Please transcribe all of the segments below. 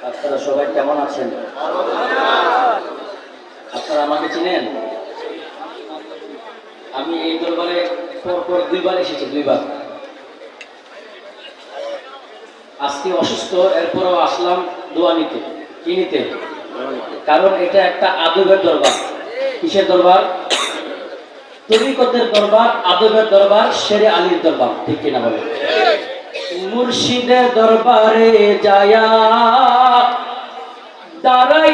আপনারা সবাই কেমন আছেন? আপনারা আমাকে চিনেন? আমি এই দরবারে পরপর দুইবার এসেছি, দুইবার। আজকে অসুস্থ, এরপরও আসলাম দোয়া নিতে। কি নিতে? কারণ এটা একটা আদবের দরবার। কিসের দরবার? তরিকতের দরবার, আদবের দরবার, শেরে আলীর দরবার। ঠিক কিনা বলে? মুর্শিদের দরবারে যায়া দাঁড়ায়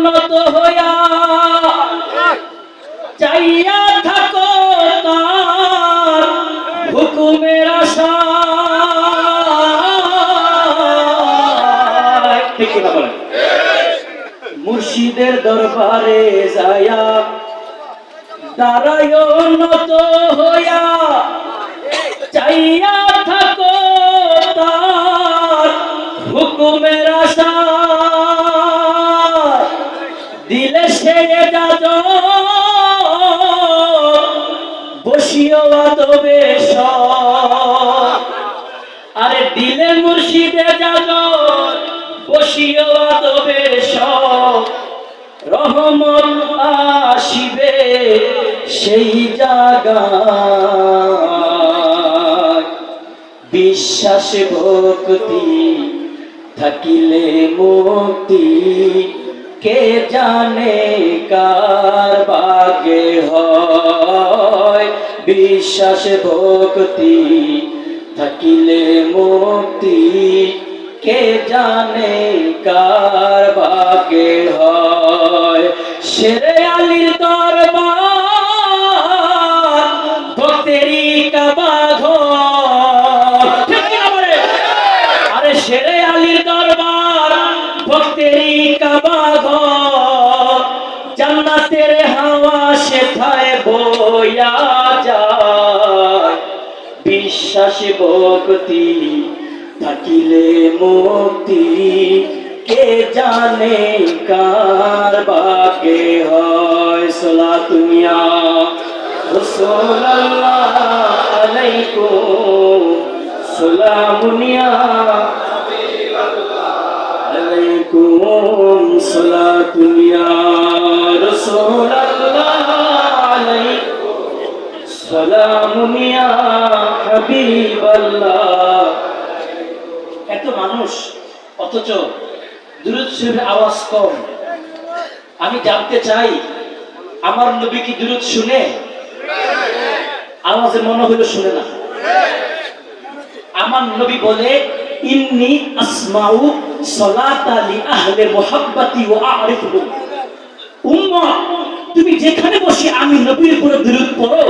নত হইয়া, চাইয়া থাকো তার হুকুমের আশায়। ঠিক কিনা বলেন? মুর্শিদের দরবারে যায়া দাঁড়ায় নত হইয়া, চাইয়া থাকো তার হুকুমের আশায়। দিলে সে যাত বসিও আদবে আরে দিলে মুর্শিদে যাত বসিও আদবে রহমত আসিবে সেই জায়গায়। বিশ্বাস ভক্তি থাকিলে মুক্তি, কে জানে কার ভাগ্যে হয়। বিশ্বাস ভক্তি থাকিলে মুক্তি, কে জানে কার ভাগ্যে হয়। শেরে আলীর দরবার ভক্তেরই কাবা ঘর। আরে শেরে আলীর দরবার ভক্তেরই কাবা ঘর। জান্নাতের হাওয়া সেথায় বইয়া যায়। বিশ্বাস ভক্তি থাকিলে মুক্তি, কে জানে কার ভাগ্যে হয়। সালাতুনিয়া রাসূলুল্লাহ আলাইকুম, সালামুনিয়া আলাইকুম, সালাতুনিয়া রাসূলুল্লাহ আলাইকুম, সালামুনিয়া হাবিবাল্লাহ। এত মানুষ অথচ দুরূদ শরীফের আওয়াজ কম। আমি জানতে চাই, আমার নবী কি দুরূদ শুনে? আওয়াজে মনে হলো শুনে না। আমার নবী বলে, ইন্নী আসমাউ সালাতা লি আহলি মুহাব্বতি ওয়া আরিফুহুম। উম্মত, তুমি যেখানে বসে আমি নবীর উপরে দুরূদ পড়ো,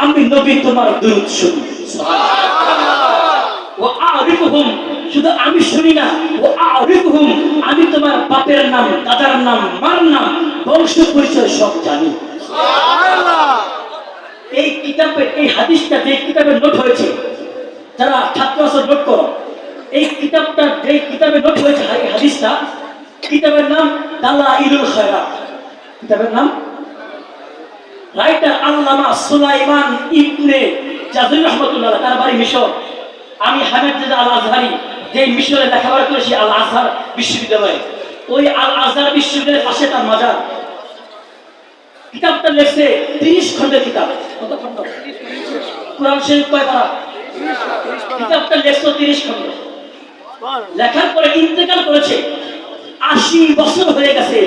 আমি নবী তোমার দুরূদ শুনি। সুবহানাল্লাহ। ওয়া আরিফুহুম, শুধু আমি শুনি না, ও আরিফুহুম, আমি তোমার বাপের নাম, দাদার নাম, মার নাম, বংশ পরিচয় সব জানি। সুবহানাল্লাহ। এই কিতাবে, এই হাদিসটা যে কিতাবে নোট হয়েছে, যারা ছাত্র আছে নোট করো, এই কিতাবটা যে কিতাবে নোট হয়েছে, এই হাদিসটা, কিতাবের নাম দালাইলুল খায়রাত। কিতাবের নাম, রাইটার আল্লামা সুলাইমান ইবনে জাযুরি রাহমাতুল্লাহ, তার বাড়ি মিশর। আমি হামিদ রেজা আল আজহারি, যে মিশরে লেখাপড়া করেছি আল আজহার বিশ্ববিদ্যালয়ে, ওই আল আজহার বিশ্ববিদ্যালয়ের পাশে তার মাজার। কিতাবটা লেখছে 30 খন্ডের কিতাব। কত খন্ড? কুরআন শরীফ কয় পারা? কিতাবটা লেখছে 30 খন্ড। লেখার পরে ইন্তেকাল করেছে। 80 বছর হয়ে গেছে।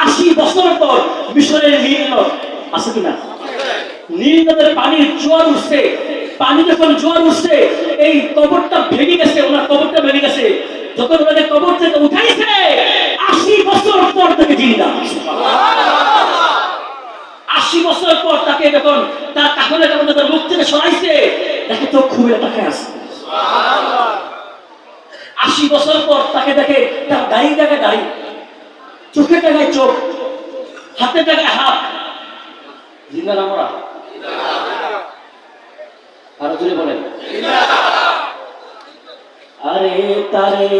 80 বছর পর মিশরের নীল নদ আছে কিনা? নীল নদের পানির জোয়ার উঠছে। পানি যখন জোয়ার উঠছে, এই কবরটা ভেঙে গেছে, ওনার কবরটা ভেঙে গেছে। যখন ওনাকে কবর থেকে উঠাইছে, 80 বছর পর থেকে জিন্দা। 80 বছর পর তাকে যখন তার কাফনের কাপড় তার মুখ থেকে সরাইছে, তাকে চোখ খুলে তাকে আসে। 80 বছর পর তাকে দেখে, তার দাড়ি জায়গায় দাড়ি, চোখে জায়গায় চোখ, হাতে জায়গায় হাত। জিন্দা না মরা? আরো জোরে বলেন। আরে তারে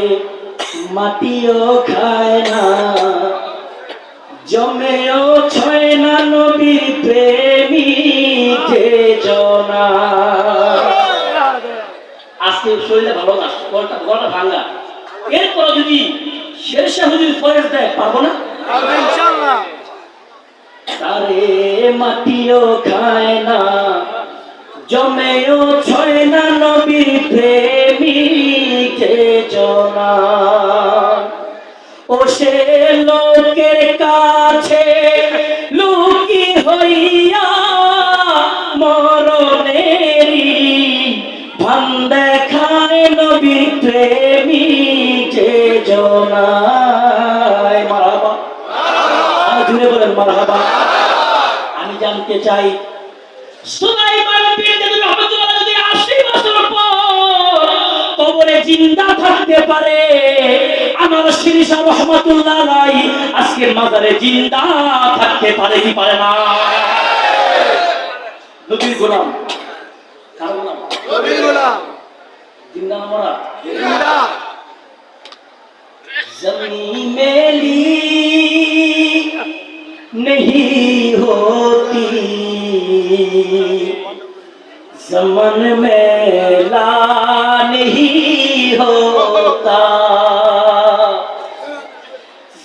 মাটিও খায় না, জমেও ছয় না নবীর প্রেমী যে জনা। আজকে শরীরে ভালো না, গলাটা ভাঙা, এরপর যদি শেরশাহ হুজুর ফয়েজ দেয়, পারবো না ইনশাআল্লাহ। তারে মাটিও খায় না, জমেও ছয় না, নবীর প্রেমিকে জনা। ও সে লোকের কাছে লুকি হইয়া মরণেরই ভান দেখায়, নবীর প্রেমিকে জনা। মারহাবা, জুড়ে বলেন মারহাবা। আমি জানতে চাই সুলাইমান বিন দাউদ রাহমাতুল্লাহ যদি 80 বছর পর কবরে জিন্দা থাকতে পারে, আমার শিরিশা রহমাতুল্লাহ আলাইহি আজকে মাজারে জিন্দা থাকতে পারে কি পারে না? নবীর গোলাম, কার গোলাম? নবীর গোলাম। জিন্দা না মরা? জিন্দা। ज़मीं मेली नहीं होती, ज़मन मेला नहीं होता।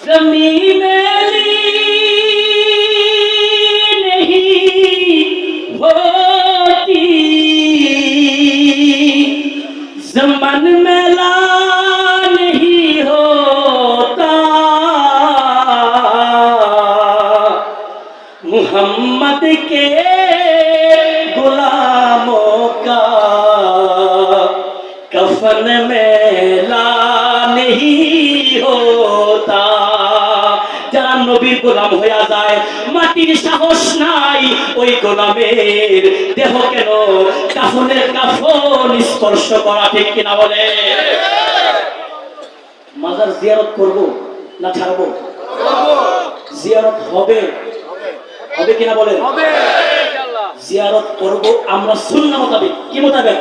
ज़मीं मेली नहीं होती, ज़मन मेला मोहम्मद के गुलामों का कफन मेला नहीं होता। যারা নবীর গোলাম হয়ে যায়, মাটির সাহস নাই ওই গোলামের দেহ কেন কাফনের কাফন স্পর্শ করা, ঠিক কিনা বলে? মাজার জিয়ারত করব না ছাড়বো? জিয়ারত হবে, হবে কিনা বলেন? জিয়ারত করব আমরা সুন্নাহ মোতাবেক। কি মোতাবেক?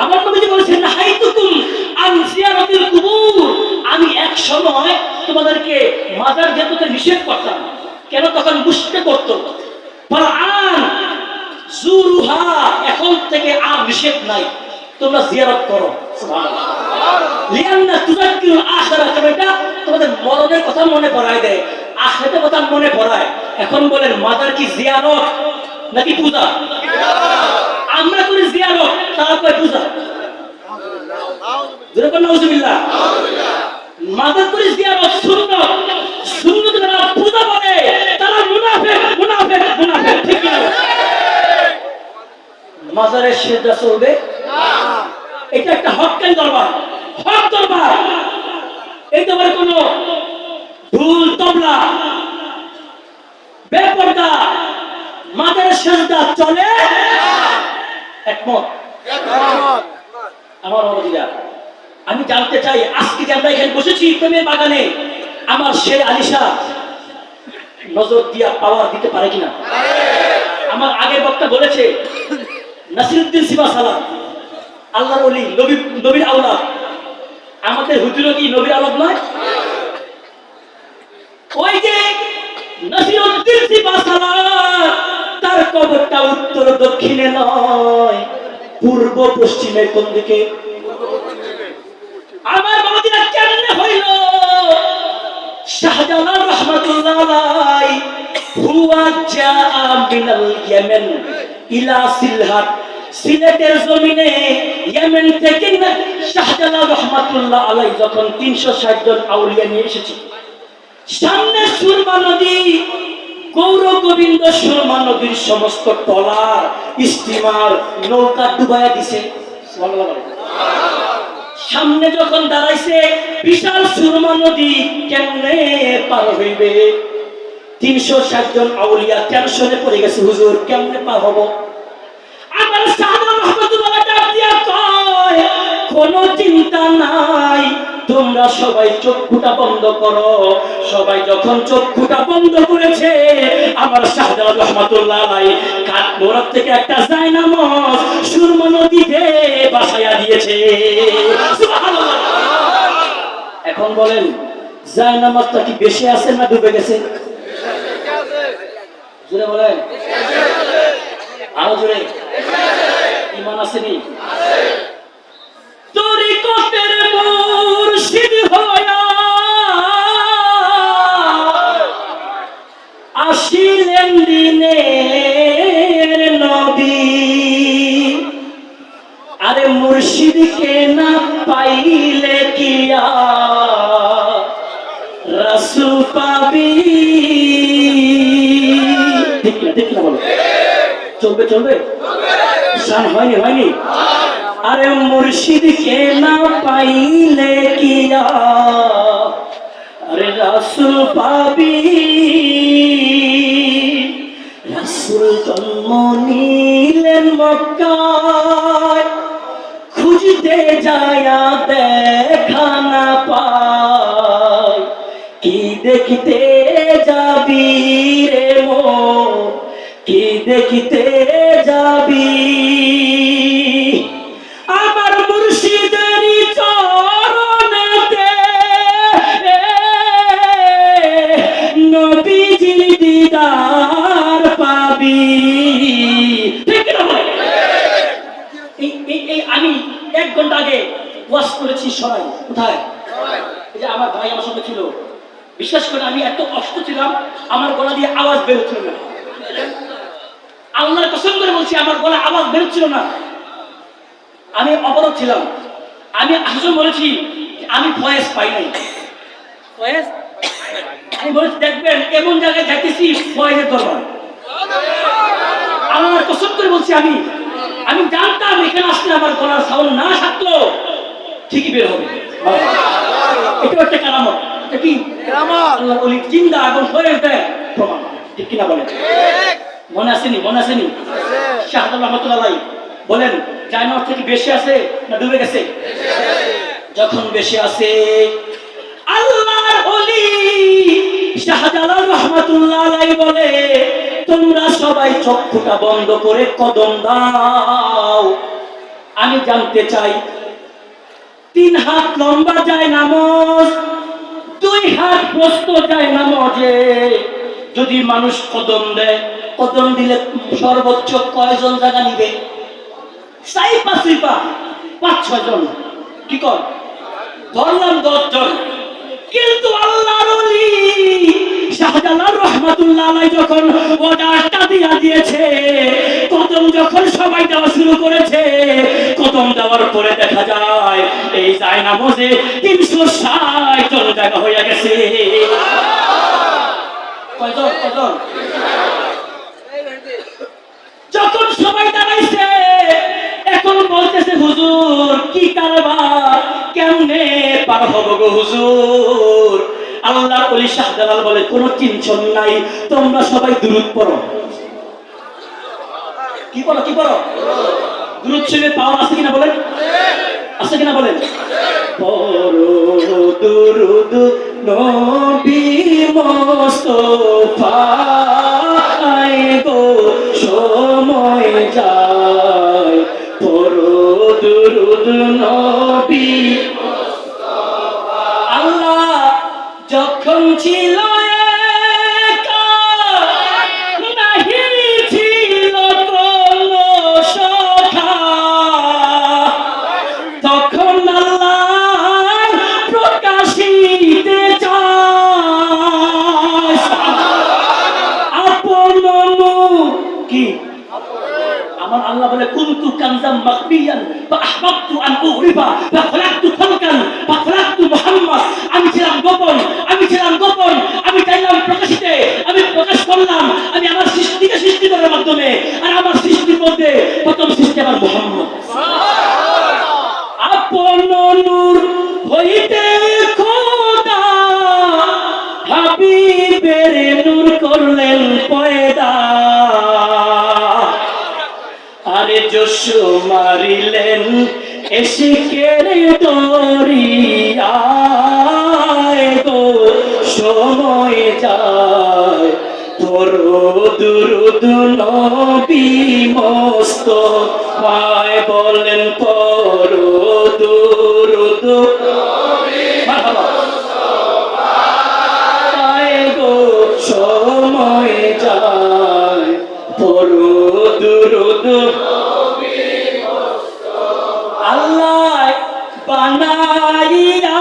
আমার নবীজি বলেছেন নাহাইতুকুম আন জিয়ারাতিল কুবুর, আমি এক সময় তোমাদেরকে মাজার যেতে নিষেধ করতাম। কেন? তখন মুশরিক করত। ফালআন জুরুহা, এখন থেকে আর নিষেধ নাই, তোমরা জিয়ারত করো। সুবহানাল্লাহ। লিআন্না তুযাক্কিরুল আখিরাহ, এটা তোমাদের মরণের কথা মনে পড়ায় দেয়, আখিরাতের কথা মনে পড়ায়। এখন বলেন মাজার কি জিয়ারত নাকি পূজা? আমরা করি জিয়ারত, তারা কয় পূজা। যেরকম নাউজুবিল্লাহ, মাজার করি জিয়ারত সুন্নাত, সুন্নাত যারা পূজা বলে তারা মুনাফিক, মুনাফিক, মুনাফিক, ঠিক না? মাজারের সিজদা চলবে না, এটা একটা হক্কানি দরবার, হক দরবার। এই দরবারে কোনো ঢোল তবলা বেপরদা মাজারের সিজদা চলে? একমত? আমার বাবাজিরা, আমি জানতে চাই আজকে যে আমরা এখানে বসেছি প্রেমের বাগানে, আমার শের আলিশা নজর দিয়া পাওয়ার দিতে পারে কিনা? আমার আগের বক্তা বলেছে নাসিরউদ্দিন সিবা সালাম আল্লাহর ওলি, নবীর আওলাদ। আমাদের হুজুরও কি নবীর আওলাদ নয়? ওই যে নাসিরউদ্দিন সিবা সালাম, তার কবরটা উত্তর দক্ষিণে নয়, পূর্ব পশ্চিমে। কোন দিকে? আমার বাবাজিরা কেমনে হইল? শাহজালাল রাহমাতুল্লাহ আলাইহি হুয়া জাআ মিনাল ইয়েমেন ইলা সিলহাট, সিলেটের জমিনে ইয়েমেন থেকে শাহজালাল রাহমাতুল্লাহ আলাইহি যখন 360 জন আউলিয়া নিয়ে এসেছে, সামনে সুরমা নদী, গৌর গোবিন্দ সুরমা নদীর সমস্ত ট্রলার, স্টিমার, নৌকা ডুবাইয়া দিছে। সামনে যখন দাঁড়াইছে বিশাল সুরমা নদী, কেমনে পার হইবে? 360 জন আউলিয়া টেনশনে পড়ে গেছে, হুজুর কেমনে পার হব? আমার শাহজালাল রাহমাতুল্লাহ ডাক দিয়া কয়, কোনো চিন্তা নাই, তোমরা সবাই চক্ষুটা বন্ধ করো। সবাই যখন চক্ষুটা বন্ধ করেছে, আমার শাহজালাল রাহমাতুল্লাহ আলাইহি কাঠ মোড়ক থেকে একটা জায়নামাজ সুরমা নদীতে বাসায়া দিয়েছে। সুবহানাল্লাহ। এখন বলেন জায়নামাজটা কি বেশি আছে না ডুবে গেছে? জোরে বলেন, আরো জোরে। ঈমান আসেনি? তরিকতের মুর্শিদ হয়া পাবি। ঠিক না বলো? চলবে চলবে? শান হয়নি হয়নি? আরে মুর্শিদকে না পাইলে কি আরে রাসূল পাবি। রাসূল জন্ম নিলেন মক্কায়, খুঁজতে যায়া দেখা না পায়। কি দেখতে যাবি রে মন, কি দেখতে যাবি? আমার মুর্শিদের চরণেতে নবীজির দিদার পাবি। ঠিক না ভাই? এই আমি 1 ঘন্টা আগে ওয়াজ করেছি সরাই। কোথায়? এই যে আমার ভাই আমার সঙ্গে ছিল, বিশ্বাস করে আমি এত কষ্ট ছিলাম, আমার গলা দিয়ে আওয়াজ বের হচ্ছিল না। আল্লাহর কসম করে বলছি, আমার গলা আওয়াজ বের হচ্ছিল না। আমি অবরোধ ছিলাম। আমি আসলে বলেছি আমি ফয়েজ পাই নাই। ফয়েজ আমি বলেছি দেখবেন এমন জায়গায় যাইতেছি ফয়েজের দরবার। আল্লাহর কসম করে বলছি আমি জানতাম এখানে আসলে আমার গলার সাউন্ড না থাকলো ঠিকই বের হবে। এটা একটা কারামত। এটা কি আল্লাহর ওলি জিন্দা এবং ফয়েজ দেয় প্রমাণ। ঠিক কিনা বলেন? মনে আসেনি? মনে আসেনি? শাহজালাল রহমাতুল্লাহ আলাইহি বলেন জায়নামাজ থেকে বেশি আছে না ডুবে গেছে? যখন বেশি আছে আল্লাহর ওলি শাহজালাল রহমাতুল্লাহ আলাইহি বলে তোমরা সবাই চক্ষুটা বন্ধ করে কদম দাও। আমি জানতে চাই 3 হাত লম্বা যায় নামাজ, 2 হাত প্রস্থ যায় নামাজে যদি মানুষ কদম দেয়, কদম দিলে সর্বোচ্চ কয়জন জায়গা নিবে? 5-6 জন। কি কর? ধরলাম 10 জন। কিন্তু আল্লাহর ওলি শাহজালাল রহমাতুল্লাহ আলাইহি যখন অর্ডারটা দিয়েছে, কদম যখন সবাই দেওয়া শুরু করেছে, কদম দেওয়ার পরে দেখা যায় এই জায়নামাজে 360 জন জায়গা হয়ে গেছে। কয়জন? যখন সবাই দাঁড়াইছে এখন বলতেছে হুজুর কি কারবার, কেমনে পার হব গো হুজুর? আল্লাহর ওলি শাহজালাল বলে কোনো টেনশন নাই, তোমরা সবাই দুরূদ পড়ো। কি পড়ো? দুরূদ শরীফের পাওয়ার আছে কিনা বলেন? আছে কিনা বলেন? পড়ো দুরূদ নবী মুস্তাফা গো সময় যায়, পড়ো দুরূদ নবী মুস্তাফা। আল্লাহ যখন ছিল একা, নাহি ছিল কোনো সখা, তখন আল্লাহ প্রকাশিতে চায় আপন কি? আমার আল্লাহ বলে কুনতু কানজাম মাকবিয়ান ফাআহবাবতু আন উগরিবা ফাখলাকতু খালকান ফাখলাকতু মুহাম্মদ। আমি ছিলাম গোপন, আমি চাইলাম প্রকাশিতে, আমি প্রকাশ করলাম। আমি আমার সৃষ্টিকে সৃষ্টি করার মাধ্যমে, আর আমার সৃষ্টির মধ্যে প্রথম সৃষ্টি আমার মুহাম্মদ। আপন নূর হইতে খোদা হাবিবের নূর করলেন পয়দা, আরে জোশ মারিলেন এশিকের দরিয়ায় গো সময় যায়, পড়ো দুরূদ নবী মুস্তাফায়। বলেন পড়ো দুরূদ নবী মুস্তাফায় গো সময় যায়, পড়ো দুরূদ নবী মুস্তাফা। আল্লাহ বানাইয়া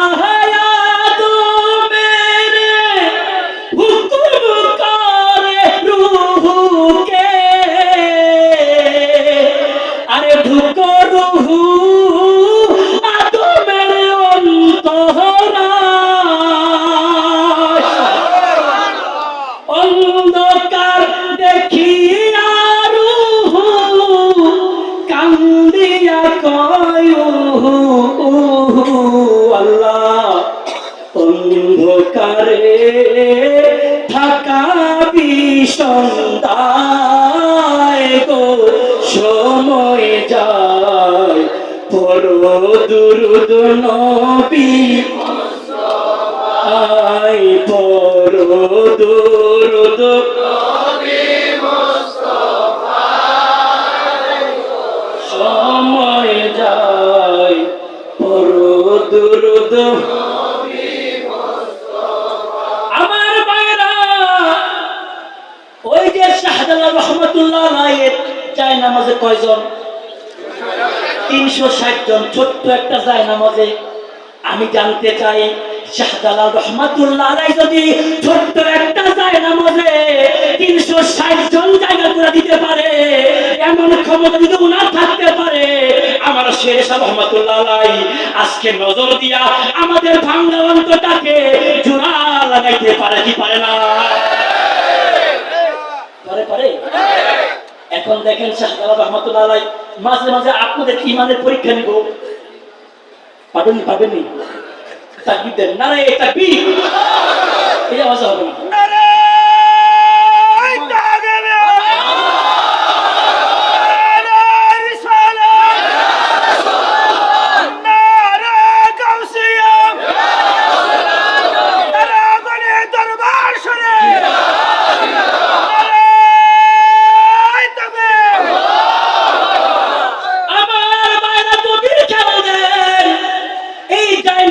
অন্ধকারে থাকা বিষন্দায় গো সময় যায় পড়ো দুরুদ নবী আই পড়ো দুরুদ সময় যায় পড়ো দুরুদ আমার ভাইরা ওই যে শাহজালাল রহমাতুল্লাহ আলাইহির যায় নামাজে কয়জন 360 জন ছোট্ট একটা যায় নামাজে আমি জানতে চাই শাহজালাল রহমাতুল্লাহ আলাইহি যদি ছোট্ট একটা যায় নামাজে 360 জন জায়গা করে দিতে পারে এমন ক্ষমতা যদি উনার থাকতে পারে আমার শের শাহ রহমাতুল্লাহ আলাইহি আজকে নজর দিয়া আমাদের ভাঙ্গা অন্তরটাকে জোড়া লাগাইতে পারে কি পারে না পারে পারে এখন দেখেন শাহজালাল রহমাতুল্লাহ আলাইহি মাঝে মাঝে আপনাদের ঈমানের পরীক্ষা নিব পাবেননি তাকবীর দেন নারে তাকবীর এই আওয়াজ হবে না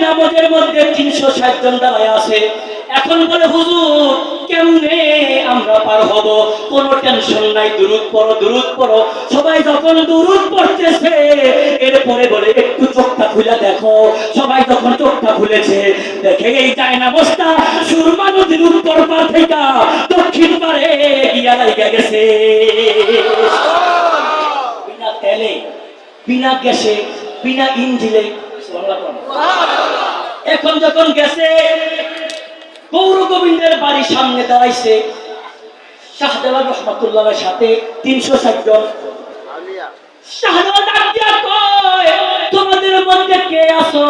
নামাজের মধ্যে 360 জন দাঁড়ায় আছে এখন বলে হুজুর কেমনে আমরা পার হব কোনো টেনশন নাই দুরূদ পড়ো সবাই যখন দুরূদ পড়তেছে এরপরে বলে একটু চোখটা খুলে দেখো সবাই যখন চোখটা খুলেছে দেখে এই যায় নামাজটা সুরমা নদীর উত্তর পার থেকে দক্ষিণ পারে গিয়া লাগা গেছে বিনা তেলে বিনা গ্যাসে বিনা ইঞ্জিনে এখন যখন গেছে গৌর গোবিন্দের বাড়ির সামনে দাঁড়াইছে শাহজালাল রহমাতুল্লাহর সাথে 360 জন শাহজালাল ডাক দিয়া কয় তোমাদের মধ্যে কে আছো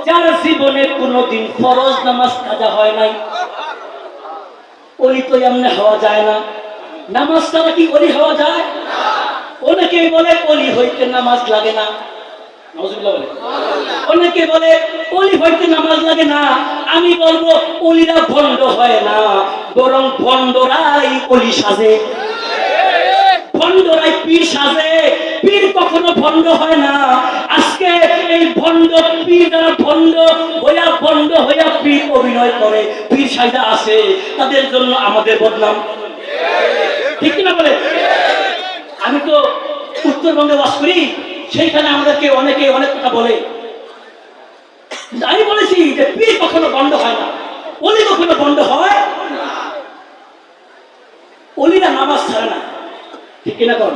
যার জীবনে কোনোদিন ফরজ নামাজ কাজা হয় নাই ওলি তো এমনি হওয়া যায় না নামাজ ছাড়া কি ওলি হওয়া যায় অনেকেই বলে ওলি হইতে নামাজ লাগে না অনেকে বলে ওলি হইতে নামাজ লাগে না আমি বলবো ওলিরা ভণ্ড হয় না বরং ভণ্ডরাই ওলি সাজে ভণ্ডরাই পীর সাজে পীর কখনো ভণ্ড হয় না আজকে এই ভণ্ড পীর যারা ভণ্ড হইয়া পীর অভিনয় করে পীর সাজা আসে তাদের জন্য আমাদের বদনাম ঠিক কিনা বলে আমি তো উত্তরবঙ্গে বাস করি সেইখানে আমাদেরকে অনেকে অনেক কথা বলে আমি বলেছি যে পীর কখনো বন্ধ হয় না ওলি কখনো বন্ধ হয় ওলিরা নামাজ ছাড়ে না ঠিক কিনা কোন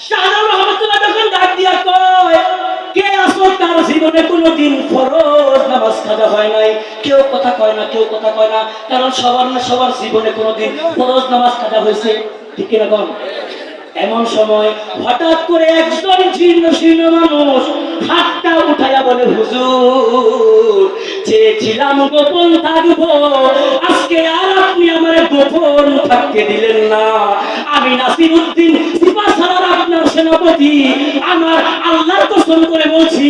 শাহজালাল রহমাতুল্লাহ যখন ডাক দিয়া কয় কে আসো তার জীবনে কোনোদিন ফরজ নামাজ কাজা হয় নাই কেউ কথা কয় না কারণ সবার জীবনে কোনোদিন ফরজ নামাজ কাজা হয়েছে ঠিক কিনা কোন এমন সময় হঠাৎ করে একজন জীর্ণ মানুষ হাতটা উঠাইয়া বলে হুজুর চেয়েছিলাম গোপন থাকবো আজকে আর আপনি আমার গোপন থাকতে দিলেন না আমি নাসিরউদ্দিন সিপাহসালার আপনার সেনাপতি আমার আল্লাহর কসম করে বলছি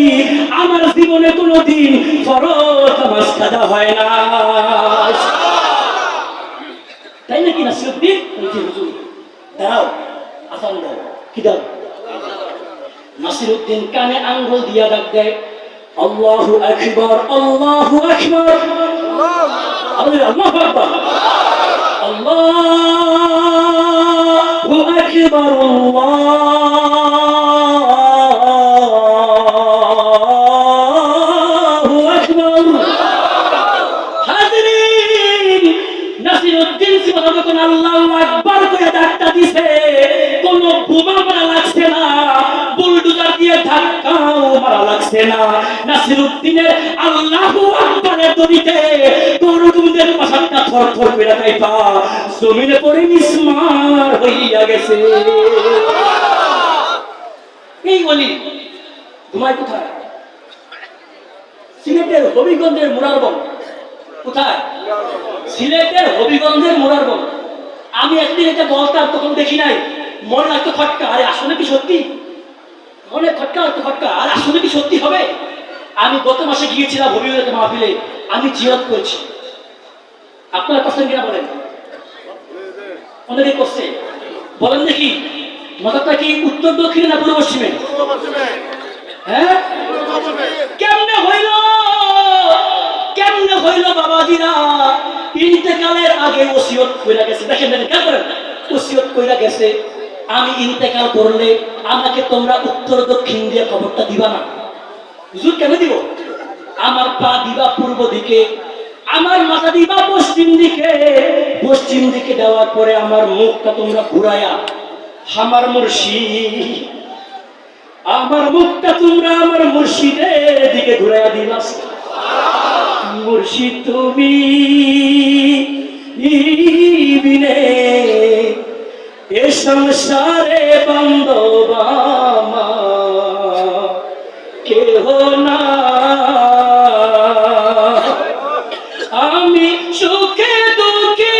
আমার জীবনে কোনোদিন ফরজ নামাজ কাজা হয় না তাই নাকি নাসিরউদ্দিন বলছি হুজুর দাঁড়াও আসান দাও কি দাও নাসিরউদ্দিন কানে আঙ্গুল দিয়া ডাক দেয় আল্লাহু আকবার আল্লাহু আকবার আল্লাহু আকবার আল্লাহু আকবার আল্লাহু আকবার হাজিরিন নাসিরউদ্দিন সিপাহী যখন আল্লাহু আকবার কইয়া ডাকটা দিছে কোন বোমা মারা লাগছে না বুলডোজার দিয়ে ধাক্কাও মারা লাগছে না নাসিরউদ্দিনের আল্লাহু আকবারের ধ্বনিতে গৌর গোবিন্দের পাশাটা থরথর করে কাঁপা জমিনে পড়ে মিসমার হইয়া গেছে এই বলি ঘুমায় কোথায় সিলেটের হবিগঞ্জের মুরারবন কোথায়? সিলেটের হবিগঞ্জের মোড়ার বল। আমি একদিন এটা বলতাম, তখন দেখি নাই, মনে লাগতো খটকা, আরে আসলে কি সত্যি? মনে খটকা লাগতো খটকা, আর আসলে কি সত্যি হবে? আমি গত মাসে গিয়েছিলাম হবিগঞ্জের মাহফিলে, আমি জিয়ারত করেছি। আপনারা করছেন কিনা বলেন? অনেকে করছে, বলেন দেখি মতটা কি উত্তর দক্ষিণে না পূর্ব পশ্চিমে? হ্যাঁ, কেমনে হইল, কেমনে হইল বাবাজিরা? ইন্তেকালের আগে ওসিয়ত কইরা গেছে। দেখেন দেখেন, খেয়াল করেন, ওসিয়ত কইরা গেছে আমি ইন্তেকাল করলে আমাকে তোমরা উত্তর দক্ষিণ দিয়ে খবরটা দিবা না। হুজুর কেন দিব? আমার পা দিবা পূর্ব দিকে, আমার মাথা দিবা পশ্চিম দিকে। পশ্চিম দিকে দেওয়ার পরে আমার মুখটা তোমরা ঘুরায়া আমার মুর্শিদ, আমার মুখটা তোমরা আমার মুর্শিদের দিকে ঘুরাইয়া দিবা। মুর্শিদ তুমি বিনে এ সংসারে বান্ধব আমার কেহ না। আমি সুখে দুঃখে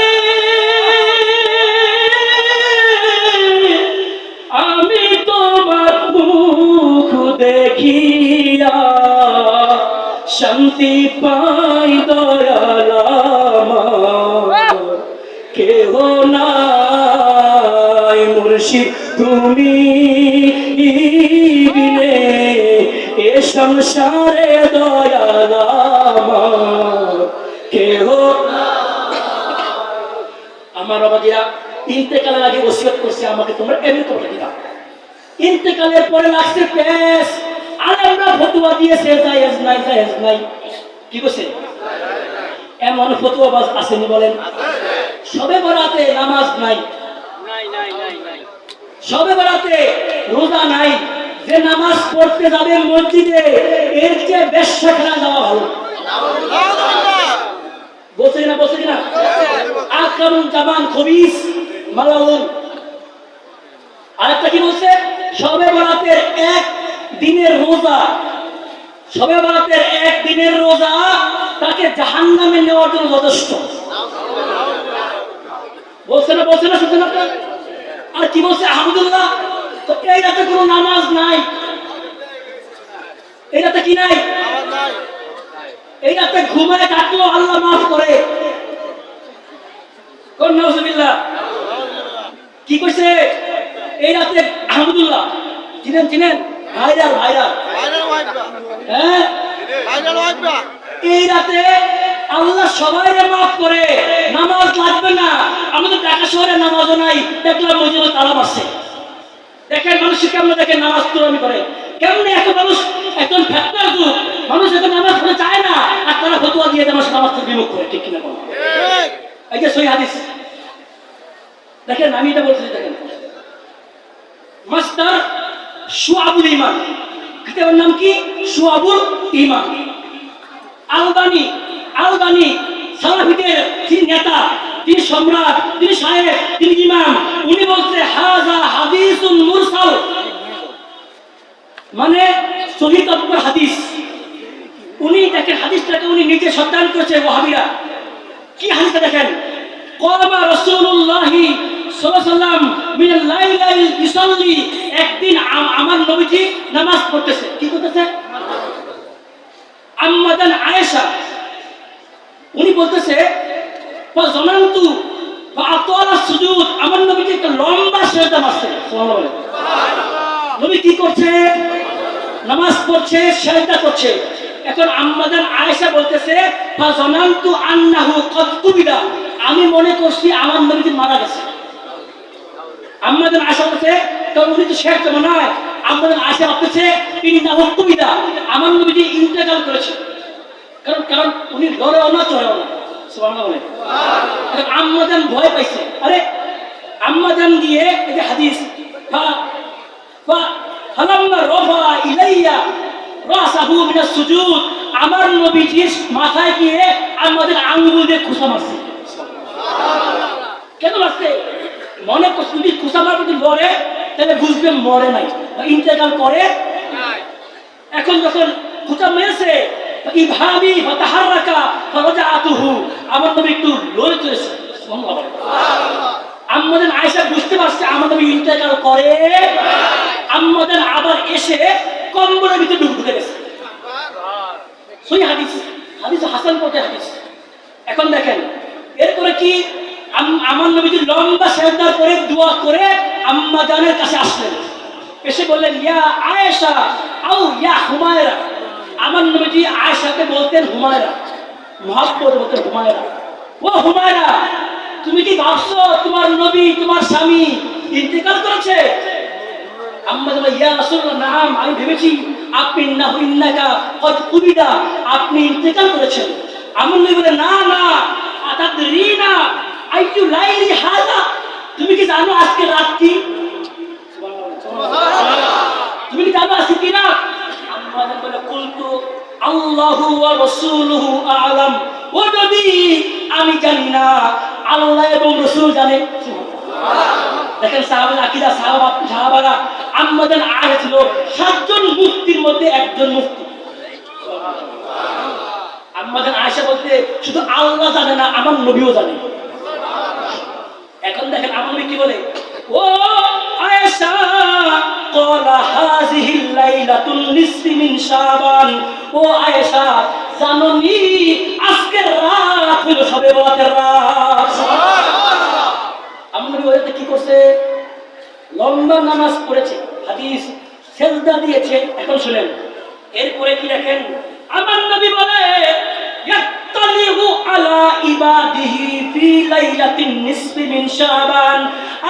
আমি তোমার মুখ দেখিয়া শান্তি পাই দয়াল আমার কেহ নাই। মুর্শিদ তুমি বিনে এ সংসারে দয়াল আমার কেহ না। আমার বাবাজিরা ইন্তেকালের আগে ওসিয়ত করছে আমাকে তোমরা এমনি করে দিবা। ইন্তেকালের পরে লাগছে পেশ, আলেমরা ফতোয়া দিয়েছে জায়েজ নাই, জায়েজ নাই। কি বলছে? এমন ফতোয়াবাজ আসেনি বলেন? সবে বরাতে নামাজ নাই, সবে বরাতে রোজা নাই, যে নামাজ পড়তে যাবে মসজিদে এর চেয়ে বেশ্যাখানা যাওয়া ভালো। বলছে কিনা? বলছে কিনা? আকরামুল জামান খবিস মালাউন। আরেকটা কি বলছে? সবে বরাতের এক দিনের রোজা, সবে বরাতের এক দিনের রোজা তাকে জাহান্নামে নেওয়ার জন্য যথেষ্ট। বলছে না? বলছে না? শুনছেন আপনার? আর কি বলছে? আহমদুল্লাহ, তো এই রাতে কোনো নামাজ নাই, এই রাতে কি নাই? এই রাতে ঘুমায় থাকলেও আল্লাহ মাফ করে। কোন নাউজুবিল্লাহ? কি কইছে? এই রাতে আহমদুল্লাহ চিনেন? চিনেন? ভাইরাল ভাইরাল, হ্যাঁ, এই রাতে আল্লাহ সবাইকে মাফ করে, নামাজ লাগবে না। আমাদের ঢাকা শহরে নামাজও নাই, দেখলাম মসজিদে তালা মারছে। দেখেন মানুষ কেমন, দেখেন নামাজ তুলামি করে কেমনে। এত মানুষ, একজন ফ্যাক্টর যুগ, মানুষ এত নামাজ পড়ে চায় না, আর তারা ফতোয়া দিয়ে মানুষ নামাজ থেকে বিমুখ করে। ঠিক কিনা বলেন? এই যে সহি হাদিস দেখেন, আমি এটা বলছি, দেখেন মাস্টার শুআবুল ঈমান, কিতাবের নাম কি? শুআবুল ঈমান। আলবানী, আলবানী সালাফিদের যিনি নেতা, তিনি সম্রাট, তিনি সাহেব, তিনি ইমাম, উনি বলছে হাযা হাদিসুন মুরসাল, মানে সহিহ তথ্যের হাদিস। উনি দেখেন হাদিসটাকে উনি নিজে সত্যায়ন করেছে ওয়াহাবিরা। কি হাদিসটা দেখেন? ক্বামা রাসূলুল্লাহি সাল্লাল্লাহু আলাইহি ওয়াসাল্লাম মিনাল লাইলি ইউসাল্লি, একদিন আমার নবীজি নামাজ পড়তেছে। কি করতেছে? আম্মাদান আয়েশা উনি বলতেছে ফাজানান্তু ফাআতালা সুজুদ, আমার নবীজি একটা লম্বা সিজদা মারছে। সুবহানাল্লাহ। নবী কি করছে? নামাজ পড়ছে, সিজদা করছে। এখন আম্মাদান আয়েশা বলতেছে ফাজানান্তু আন্নাহু ক্বাদ কুবিরা, আমি মনে করছি আমার নবীজি মারা গেছে। আম্মাদান আয়েশা বলছে, কারণ উনি তো শেষ জামানায়, আম্মাদান আয়েশা বলতেছে ইন্নাহু কুবিরা, আমার নবীজি ইন্তেকাল করেছে। কারণ কারণ উনি লড়েও না, চড়েও না। সুবহানাল্লাহ। আম্মাজান ভয় পাইছে, আরে আম্মাজান দিয়ে এই যে হাদিস ফালাম্মা রাফা ইলাইয়া রাসাহু মিনাস সুজুদ, আমার নবীজির মাথায় গিয়ে আমাদের আঙ্গুল দিয়ে খোঁচা মারছে। কেন মারছে? মনে করছে যদি খোঁচা মারবে যদি লড়ে তাহলে বুঝবে মরে নাই বা ইন্তেকাল করে নাই। এখন যখন খোঁচা মেরেছে ইবহামি ফাতাহাররাকা ফারাজাতুহু, আমার নবী একটু লড়ে চলেছে। সুবহানাল্লাহ। আম্মাজান আয়েশা বুঝতে পারছে আমার নবী ইন্তেকাল করে, আম্মাজান আবার এসে কম্বলের ভিতরে ঢুকে গেছে। সহি হাদিস, হাদিস হাসান পর্যায়ের হাদিস। এখন দেখেন এরপরে কি, আমার নবীজি লম্বা সেজদা করে দোয়া করে আম্মা জানের কাছে আসলেন, এসে বললেন ইয়া আয়েশা আও ইয়া হুমায়রা। আমার নবীজি আয়েশাকে বলতেন হুমায়রা, মুহাব্বত বলতেন হুমায়রা। ও হুমায়রা, তুমি কি ভাবছো তোমার নবী তোমার স্বামী ইন্তেকাল করেছে? আম্মা জান ইয়া রাসূলুল্লাহ নাম, আমি ভেবেছি আপনি ইন্নাকা কদ কুবিদা, আপনি ইন্তেকাল করেছেন। আমার নবী বলে না না, আতাদরিনা আইয়ু লাইলি হাযা, তুমি কি জানো আজকে রাত কি? তুমি কি জানো আজকে কি রাত? আম্মা জান বলে কুলতু আল্লাহু ওয়া রাসূলুহু আ'লাম, ও নবী আমি জানি না, আল্লাহ এবং রাসূল জানে। দেখেন সাহাবারা আকীদা, সাহাবারা আম্মা জান আয়েশা ছিল 7 জন মুফতির মধ্যে একজন মুফতি। আম্মা জান আয়েশা বলতে শুধু আল্লাহ জানে না, আমার নবীও জানে। এখন দেখেন আমার নবী কি বলে, ও আয়েশা ক্বালা হাযিহিল লাইলাতুন নিসফি মিন শাবান, ও আয়েশা জানোনি আজকের রাত হলো শবে বরাতের রাত। সুবহানাল্লাহ। আমার নবী ওইটা কি করছে, লম্বা নামাজ পড়েছে, হাদিস সেজদা দিয়েছে। এখন শুনেন এরপরে কি দেখেন, আমার নবী বলে ইয়াত্তালিহু আলা ইবাদিহি ফি লাইলাতিন নিসফি মিন শাবান,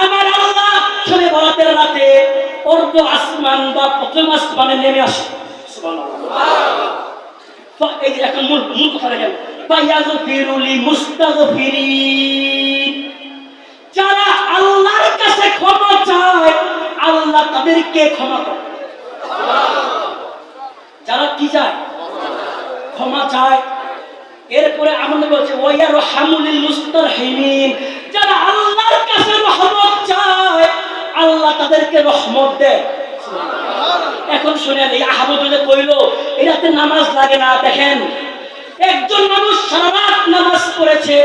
আমার আল্লাহ শবে বরাতের রাতে অর্ধ আসমান বা প্রথম আসমানে নেমে আসে। সুবহানাল্লাহ। তো এই যে এখন মূল কথা দেখেন, ফায়াগফিরু লিমুস্তাগফিরিন, যারা আল্লাহর কাছে ক্ষমা চায় আল্লাহ তাদেরকে ক্ষমা করে। যারা কি চায়, ক্ষমা চায়। এরপরে আমাদের বলছে ওয়ায়ারহামুল মুস্তারহিমিন, যারা আল্লাহর কাছে রহমত চায় আল্লাহ তাদেরকে রহমত দেয়। এখন শুনেন এই আহমদ কইলো এই রাতে নামাজ লাগে না। দেখেন একজন মানুষ সারা রাত নামাজ পড়েছে,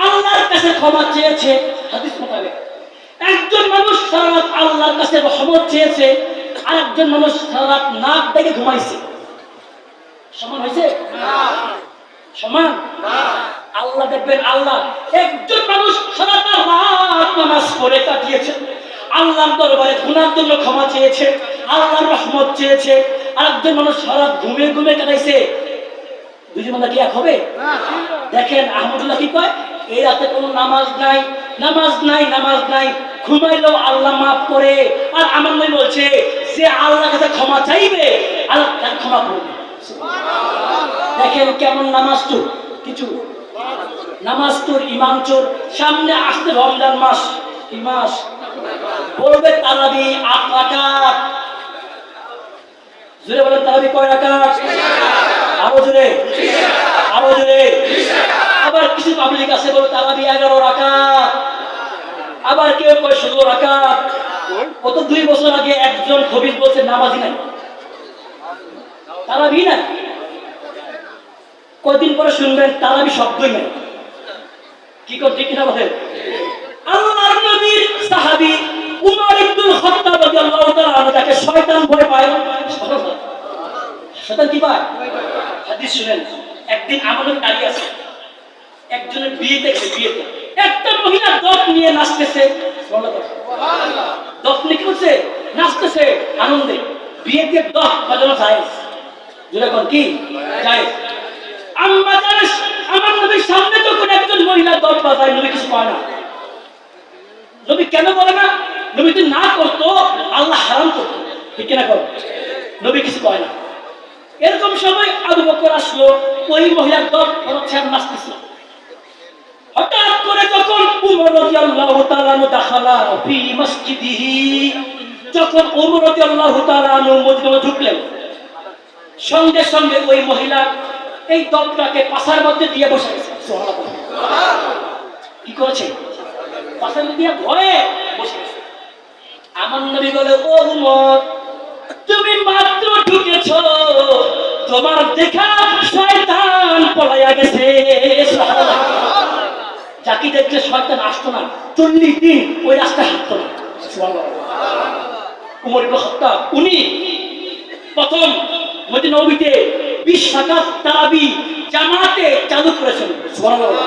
আল্লাহর কাছে ক্ষমা চেয়েছে, হাদিস মোতাবেক। একজন মানুষ সারা রাত আল্লাহর কাছে রহমত চেয়েছে, আর একজন মানুষ সারা রাত নাক ডেকে ঘুমাইছে। সমান হয়েছে? সমান না। আল্লাহ দেখবেন, আল্লাহ একজন মানুষ সারা রাত নামাজ পড়ে কাটিয়েছে, আল্লাহর দরবারে গুনার জন্য ক্ষমা চেয়েছে, আল্লাহর রহমত চেয়েছে, আর একজন মানুষ সারা ঘুমে ঘুমে কাটাইছে। দুজন বান্দা কি এক হবে? দেখেন আহমদুল্লাহ কি কয়, এই রাতে কোনো নামাজ নাই, নামাজ নাই, নামাজ নাই, ঘুমাইলেও আল্লাহ মাফ করে। আর আমার নবী বলছে যে আল্লাহর কাছে ক্ষমা চাইবে আল্লাহ তাকে ক্ষমা করবে। দেখেন কেমন নামাজ চোর, কিছু নামাজ চোর, ইমাম চোর। সামনে আসতে রমজান মাস, এই মাস বলবে তারাবি 8 রাকাত। জোরে বলেন তারাবি কয় রাকাত? আরো জোরে, আরো জোরে। আবার কিছু পাবলিক আছে বলে তারাবি 11 রাকাত, আবার কেউ কয় 16 রাকাত। কত 2 বছর আগে একজন খবির বলছে নামাজি নাই, তারাবি নাই। কয়দিন পরে শুনবেন তারাবি শব্দই নাই। কি করতে কিনা বলেন? আল্লাহর নবীর সাহাবী উমর ইবনুল খাত্তাব রাদিয়াল্লাহু তাআলা আনহু, তাকে শয়তান ভয় পায়। শয়তান কি পায়? হাদিস শুনেন, একদিন আমাদের দাঁড়িয়ে আছে, একজনের বিয়ে দেখছে, বিয়েতে একটা মহিলা দফ নিয়ে নাচতেছে। সুবহানাল্লাহ। দফ নিয়ে কি করছে? নাচতেছে আনন্দে। বিয়েতে দফ বাজানো জায়েজ। যেটা কোন কি জায়েজ। আম্মা জানেন আমার নবীর সামনে যখন একজন মহিলা দফ বাজায়, নবী কিছু কয় না। নবী কেন বলে না? নবী যদি না করতো আল্লাহ হারাম করতো, ঠিক কিনা কর? নবী কিছু কয় না। এরকম সময় আবু বকর আসলো, ওই মহিলার দফ হচ্ছে আর নাচতেছে। হঠাৎ করে যখন উমর রাদিয়াল্লাহু তাআলা দাখালা ফি মসজিদিহি, যখন উমর রাদিয়াল্লাহু তাআলা মসজিদে ঢুকলেন, সঙ্গে সঙ্গে ওই মহিলা এই দফটাকে পাছার মধ্যে দিয়ে বসে গেছে। সুবহানাল্লাহ। কি করেছে? পাছার মধ্যে ভয়ে বসে গেছে। আমার নবী বলে, ও উমর, তুমি মাত্র ঢুকেছো, তোমার দেখা শয়তান পলাইয়া গেছে। যাকে দেখলে শয়তান আসতো না, 40 দিন ওই রাস্তায় হাঁটতো না। উমর ইবনে খাত্তাব উনি প্রথম মদিনা নববীতে 20 রাকাত তারাবি জামাতে চালু করেছেন। সুবহানাল্লাহ।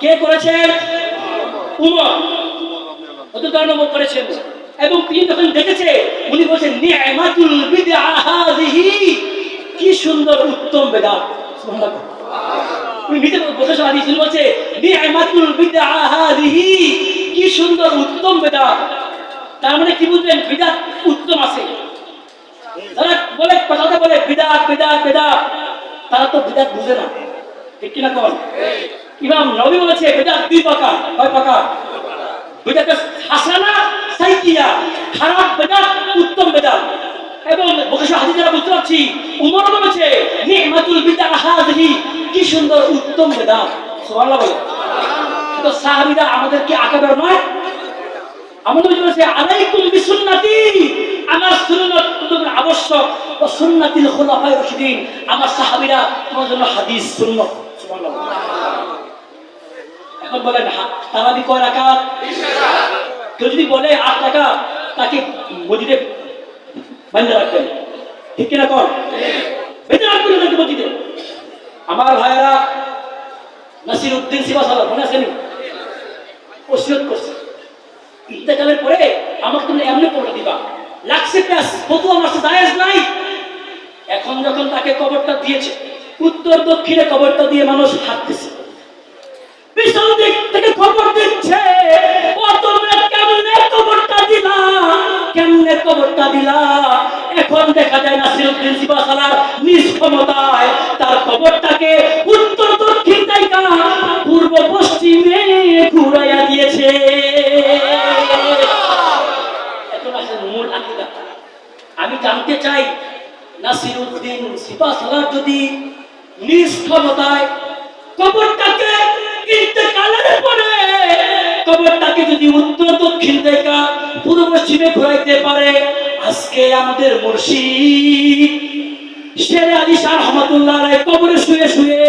কে করেছেন? উমর রাদিয়াল্লাহু করেছেন। এবং তিনি যখন দেখেছে, উনি বলেছেন নি'মাতুল বিদআ হাযিহি, কি সুন্দর উত্তম বেদাত। সুবহানাল্লাহ। উনি নিজে বলেছেন, হাদিস বলছে নি'মাতুল বিদআ হাযিহি, কি সুন্দর উত্তম বেদাত। তার মানে কি বুঝলেন? বিদআত উত্তম আছে। যারা বলে কথাটা বলে বিদআত বিদআত বিদআত, তারা তো বিদআত বুঝে না। ঠিক কি না কোন? ইমাম নবী বলেছে বিদআত 2 প্রকার। কয় প্রকার? বিদআত হাসানা, সাইয়্যিয়া, খারাপ বেদাত, উত্তম বেদাত। এবং বুখারী হাদিসে আমরা বুঝতে পারছি উমর বলেছে নি'মাতুল বিদআ হাযিহি, কি সুন্দর উত্তম বেদাত। সুবহানাল্লাহ বলে। তো সাহাবীরা আমাদের কি আকাবের নয়? আমাদের বলেছে আলাইকুম বিসুন্নতি, আমার সুন্নাত তোমাদের আবশ্যক, ও সুন্নাতিল খুলাফায়ে রাশিদিন, আমার সাহাবীরা তোমাদের জন্য হাদিস সুন্নাত। সুবহানাল্লাহ। এখন বলেন তারাবি কয় রাকাত? 20 রাকাত। কেউ যদি বলে 8 রাকাত, তাকে মসজিদে বান্ধা রাখবেন। ঠিক কিনা কর? বেঁধে রাখবেন তাকে মসজিদে। আমার ভাইয়েরা নাসির উদ্দিন সিবাসালা মনে আছেন? ওসিয়ত করছে ইন্তেকালের পরে আমাকে তুমি এমনি করে দিবা, লাগছে প্যাস কত আমার জায়েজ নাই। এখন যখন তাকে কবরটা দিয়েছে, উত্তর দক্ষিণে কবরটা দিয়ে মানুষ হাঁটতেছে, পিছন দিক থেকে খবর দিচ্ছে ও তোমরা কেমনে কবরটা দিলা, কেমনে কবরটা দিলা। এখন দেখা যায় নাসিরউদ্দিন সিবাসালার নিজ ক্ষমতায় তার কবরটাকে উত্তর দক্ষিণ থেকে পূর্ব পশ্চিমে ঘুরাইয়া দিয়েছে। এখন আসলে মূল আকীদা। আমি জানতে চাই নাসিরউদ্দিন সিবাসালার যদি নিজ ক্ষমতায় কবরটাকে ইন্তেকালের পরে কবরটাকে যদি উত্তর দক্ষিণ থেকে পূর্ব পশ্চিমে ঘুরাইতে পারে, আজকে আমাদের মুর্শিদ শেরে আলী শাহ রহমাতুল্লাহ আলাইহি কবরে শুয়ে শুয়ে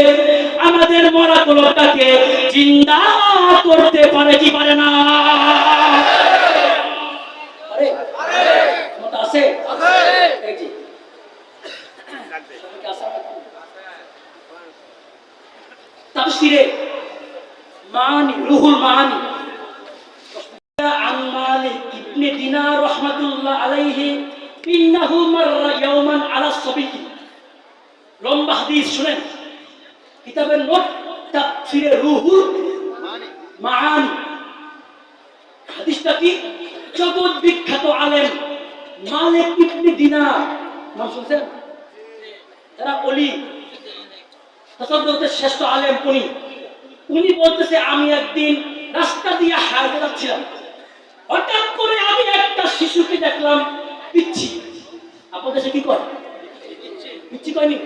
আমাদের মরা কবরটাকে জিন্দা করতে পারে কি পারে না? আরে মত আছে আছে এই জি তাফসীরে মানি রুহুল মানি আন মালিক ইবনে দিনার রাহমাতুল্লাহ আলাইহি ইন্নাহু মাররা ইয়াওমান আলা সাবিয়্যি। লম্বা হাদিস শুনেন, কিতাবের নোট তাফসীরে রুহুল মানি। হাদিসটা কি? জগৎ বিখ্যাত আলেম মালিক ইবনে দিনার, নাম শুনছেন? যারা ওলি তাসাব্বুতের শ্রেষ্ঠ আলেম উনি বলতেছে আমি একদিন রাস্তা দিয়ে হাঁটতে যাচ্ছিলাম, হঠাৎ করে আমি একটা শিশুকে দেখলাম পিচ্ছি। আপনাদের দেশে কি করে? পিচ্ছি কয়নি?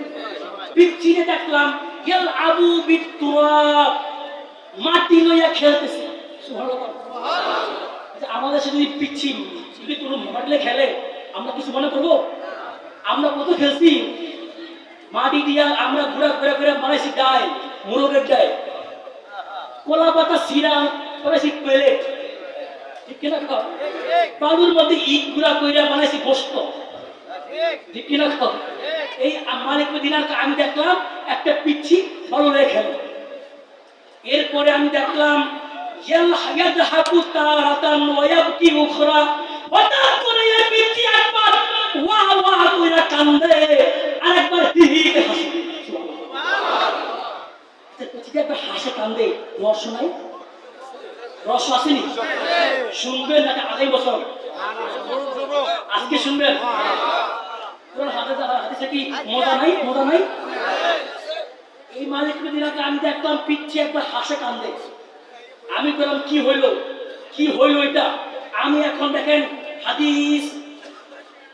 পিচ্ছিকে দেখলাম ইয়াল আবু বিতুরাব, মাটি লইয়া খেলতেছে। সুবহানাল্লাহ। আচ্ছা, আমাদের দেশে যদি পিচ্ছি যদি কোনো মাটি খেলে আমরা কিছু মনে করবো? আমরা কত খেলছি মাটি দিয়া, আমরা ঘুরা ঘুরে ঘুরে বানাইছি ডাই, মুরগের ডাই, কলা পাতা সিরা করেছি প্লেট। ঠিক কিনা? বালুর মধ্যে ইট গুঁড়া কইরা বানাইছি গোস্ত। ঠিক কিনা? এই মালিক দিনারকে আমি দেখলাম একটা পিচ্ছি ভালো রেখে। এরপরে আমি দেখলাম ইয়াযহাবু তারাতান ওয়া ইয়াবকি উখরা, হঠাৎ করে এই পিচ্ছি একবার ওয়া ওয়া কইরা কান্দে, আরেকবার হি হি করে হাসে। একবার হাসে কান্দে, রস নাই? রস আসেনি? শুনবেন নাকি আগামী বছর? আজকে শুনবেন? হাদিসে কি মজা নাই? মজা নাই? এই মালিক দিনাকে আমি দেখলাম পিচ্ছি একবার হাসে কান্দে। আমি বললাম কি হইল, কি হইল এটা? আমি এখন দেখেন হাদিস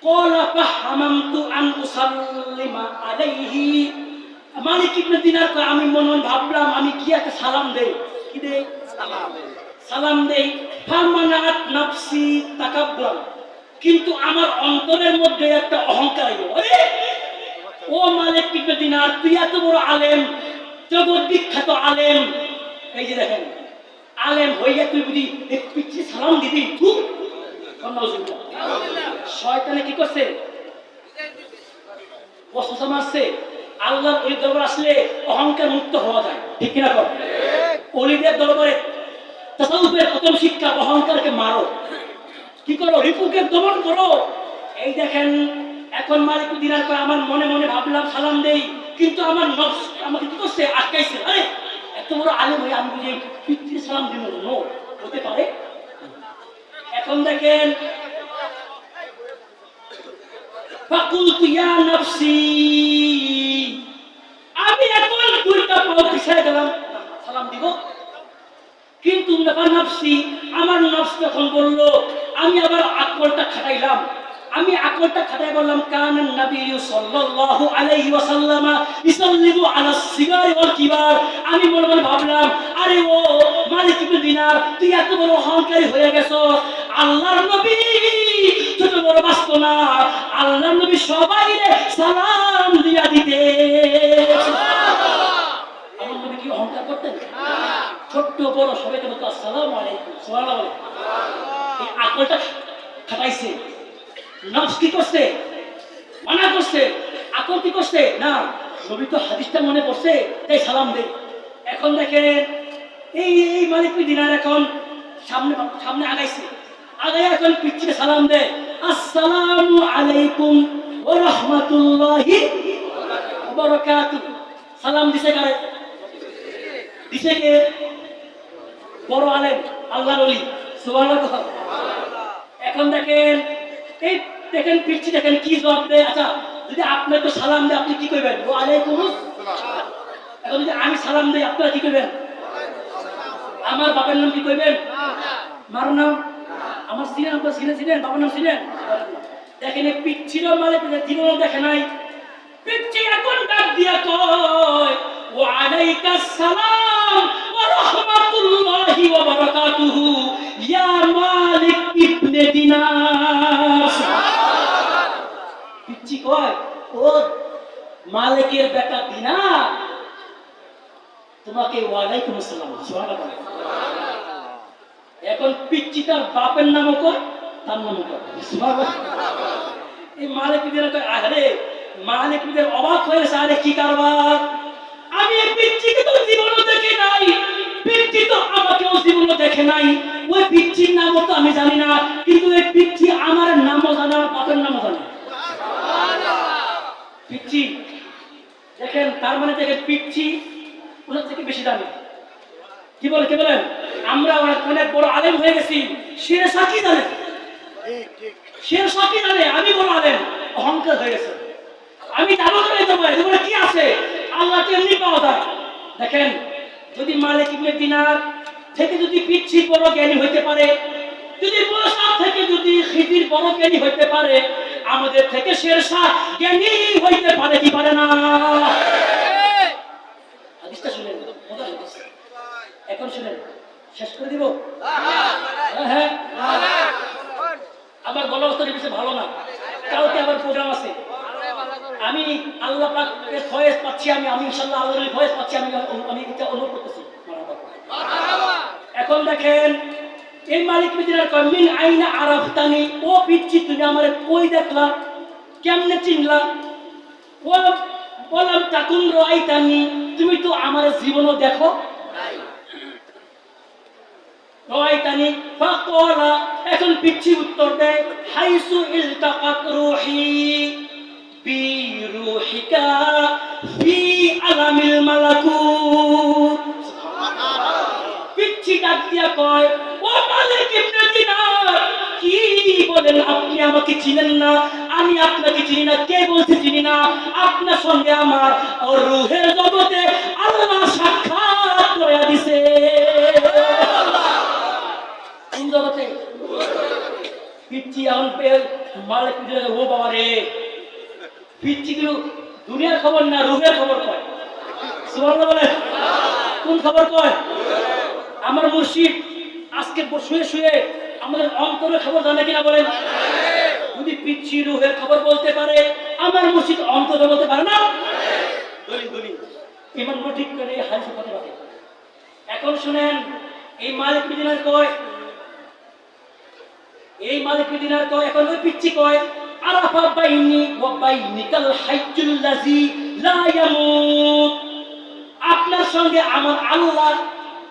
ক্বালা ফাহামামতু আন উসাল্লিমা আলাইহি। মালিক ইবনে দিনারকে আমি মনে ভাবলাম আমি কি একটা সালাম দেই। কি দেই? সালাম দেই। ফামানাত নাফসি তাকাব্বুরান, কিন্তু আমার অন্তরের মধ্যে একটা অহংকার এলো। আরে ও মালিক ইবনে দিনার, তুই এত বড় আলেম, জগৎ বিখ্যাত আলেম, এই যে দেখেন আলেম হইয়া তুই বুঝি পিছিয়ে সালাম দিবি? তুই শয়তানে কি করছে? বসা মারছে। আল্লাহর ওই দরবার আসলে অহংকার মুক্ত হওয়া যায়, ঠিক কিনা কর? অলিদের দরবারে তাসাউফের প্রথম শিক্ষা, অহংকারকে মারো। কি করো? রিপুকে দমন করো। এই দেখেন এখন মালিক দিনার করে আমার মনে মনে ভাবলাম সালাম দেই, কিন্তু আমার নফস আমাকে কি করছে? আটকাইছে। আরে এত বড় আলেম হয়ে আমি বুঝি পিতৃ সালাম দিব? নো, হতে পারে। এখন দেখেন ফাকুলতু ইয়া নাফসি, আমি এখন দুইটা পাও পিছায় গেলাম, সালাম দিব। কিন্তু নাফসি, আমার নফস যখন বলল, আমি আবার আকলটা খাটাইলাম। আমি আকলটা খাটাই বললাম কানান নবী সাল্লাল্লাহু আলাইহি ওয়াসাল্লাম ইসাল্লিমু আলা সিগারি ওয়াল কিবার। আমি মনে মনে ভাবলাম, আরে ও মালিক ইবনে দিনার, তুই এত বড় অহংকারী হয়ে গেছো। আল্লাহর নবী ছোট বড় বাস্ত না, আল্লাহর নবী সবাইকে সালাম দিয়া দিতে। আমার নবী কি অহংকার করতেন? ছোট্ট বড় সবাইকে বলতো আসসালামু আলাইকুম, সুবহানাল্লাহ। এই আকলটা খাটাইছে। নফস কি করছে? মানা করছে। আকল কি করছে? না, নবী তো হাদিসটা মনে পড়ছে, তাই সালাম দে। এখন দেখেন এই এই মালিক দিনার এখন সামনে সামনে আগাইছে, আগাই এখন পিছিয়ে সালাম দে, আসসালামু আলাইকুম ওয়া রাহমাতুল্লাহি ওয়া বারাকাতুহু। সালাম দিছে কারে? দিছে কে? বড় আলেম, আল্লাহর ওলি, সুবহানাল্লাহ। এখন দেখেন এই দেখেন পিচ্ছি দেখেন কি জবাব দেয়। আচ্ছা, যদি আপনাকে সালাম দেয় আপনি কি করবেন? ওয়া আলাইকুম আসসালাম। এখন যদি আমি সালাম দেই আপনারা কি করবেন? আমার বাবার নাম কি করবেন? মার নাম। আমার সিনেন, আপনার সিনেন, বাবার নাম সিনেন। দেখেন এই পিচ্ছির মালিক জীবনও দেখে নাই। পিচ্ছি এখন ডাক দিয়া কয় ওয়া আলাইকাস সালাম ওয়া রাহমাতুল্লাহি ওয়া বারাকাতুহু ইয়া মালিক ইবনে দিনার। পিচ্ছি কয়, ও মালিকের বেটা দিনার, তোমাকে ওয়া আলাইকুম আসসালাম। সুবহানাল্লাহ। এখন পিচ্ছি তার বাপের নামও কয়, তার নামও কয়। সুবহানাল্লাহ। এই মালিক দিনার কয়, আরে মালিক দিনার অবাক হয়েছে, আরে কি কারবার? আমি এই পিচ্চিকে তো জীবনও দেখে নাই, পিচ্চি তো আমাকেও জীবনও দেখে নাই, ওই পিচ্চির নামও তো আমি জানি না, কিন্তু এই পিচ্চি আমার নামও জানে, বাপের নামও জানে। পিচ্চি দেখেন, তার মানে দেখেন পিচ্চি ওনার থেকে বেশি দামি। কি বলে, কি বলেন? আমরা অনেক বড় আলেম হয়ে গেছি, শের সাকি জানে, শের সাকি জানে আমি বড় আলেম, অহংকার হয়ে গেছে। আমি জানো করে তোমার তোমার কি আছে? আল্লাহকে এমনি পাওয়া যায়। দেখেন যদি মালিক ইবনে দিনার থেকে যদি পিচ্ছি বড় জ্ঞানী হইতে পারে, যদি মুসা থেকে যদি খিদির বড় জ্ঞানী হইতে পারে, আমাদের থেকে শেরশাহ জ্ঞানী হইতে পারে কি পারে না? হাদিসটা শুনেন, এখন শুনেন, শেষ করে দিব। হ্যাঁ, আমার গলা অবস্থা বেশি ভালো না, কালকে আবার প্রোগ্রাম আছে। আমি আল্লাহ পাকের ফয়েজ পাচ্ছি, আমি ইনশাআল্লাহ আল্লাহর ফয়েজ পাচ্ছি, আমি এটা অনুভব করতেছি। এখন দেখেন এই মালিক বিদিনার কয় মিন আইনা আরাফতানি, ও পিচ্ছি তুমি আমারে কই দেখলা, কেমনে চিনলা? ও বললাম তাকুন রাইতানি, তুমি তো আমার জীবনও দেখো নাই। রাইতানি ফাকালা, এখন পিচ্ছি উত্তর দেয় হাইসু ইলতাকাত রূহি বি রূহিকা ফি আলামিল মালাকুত। পিচ্ছি ডাক দিয়া কয়, ও মালিক ইবনে দিনার, কি বলেন আপনি? আমাকে চিনেন না, আমি আপনাকে চিনি না। কে বলছে চিনি না? আপনার সঙ্গে আমার রূহের জগতে আল্লাহ সাক্ষাৎ করে দিছে। কোন জগতে? পিচ্ছি এখন মালিক ইবনে দিনার, ও বাবা রে, পিচ্ছি কিন্তু দুনিয়ার খবর না, রূহের খবর কয়। সুবহানাল্লাহ বলে। কোন খবর কয়? আমার মুর্শিদ আজকে শুয়ে শুয়ে আমাদের অন্তরের খবর জানে কিনা বলেন? যদি পিচ্ছি রুহের খবর বলতে পারে, আমার মুর্শিদ অন্তরে বলতে পারে না? দলিল দলিল ইমানগুলো ঠিক করে হাদিসের কথা বলে। এখন শুনেন, এই মালিক দিনার কয়, এই মালিক দিনার কয়, এখন ওই পিচ্ছি কয় আরাফা বাইনি ওয়া বাইনিকাল হাইয়ুল লাযী লা ইয়ামুত। আপনার সঙ্গে আমার আল্লাহ,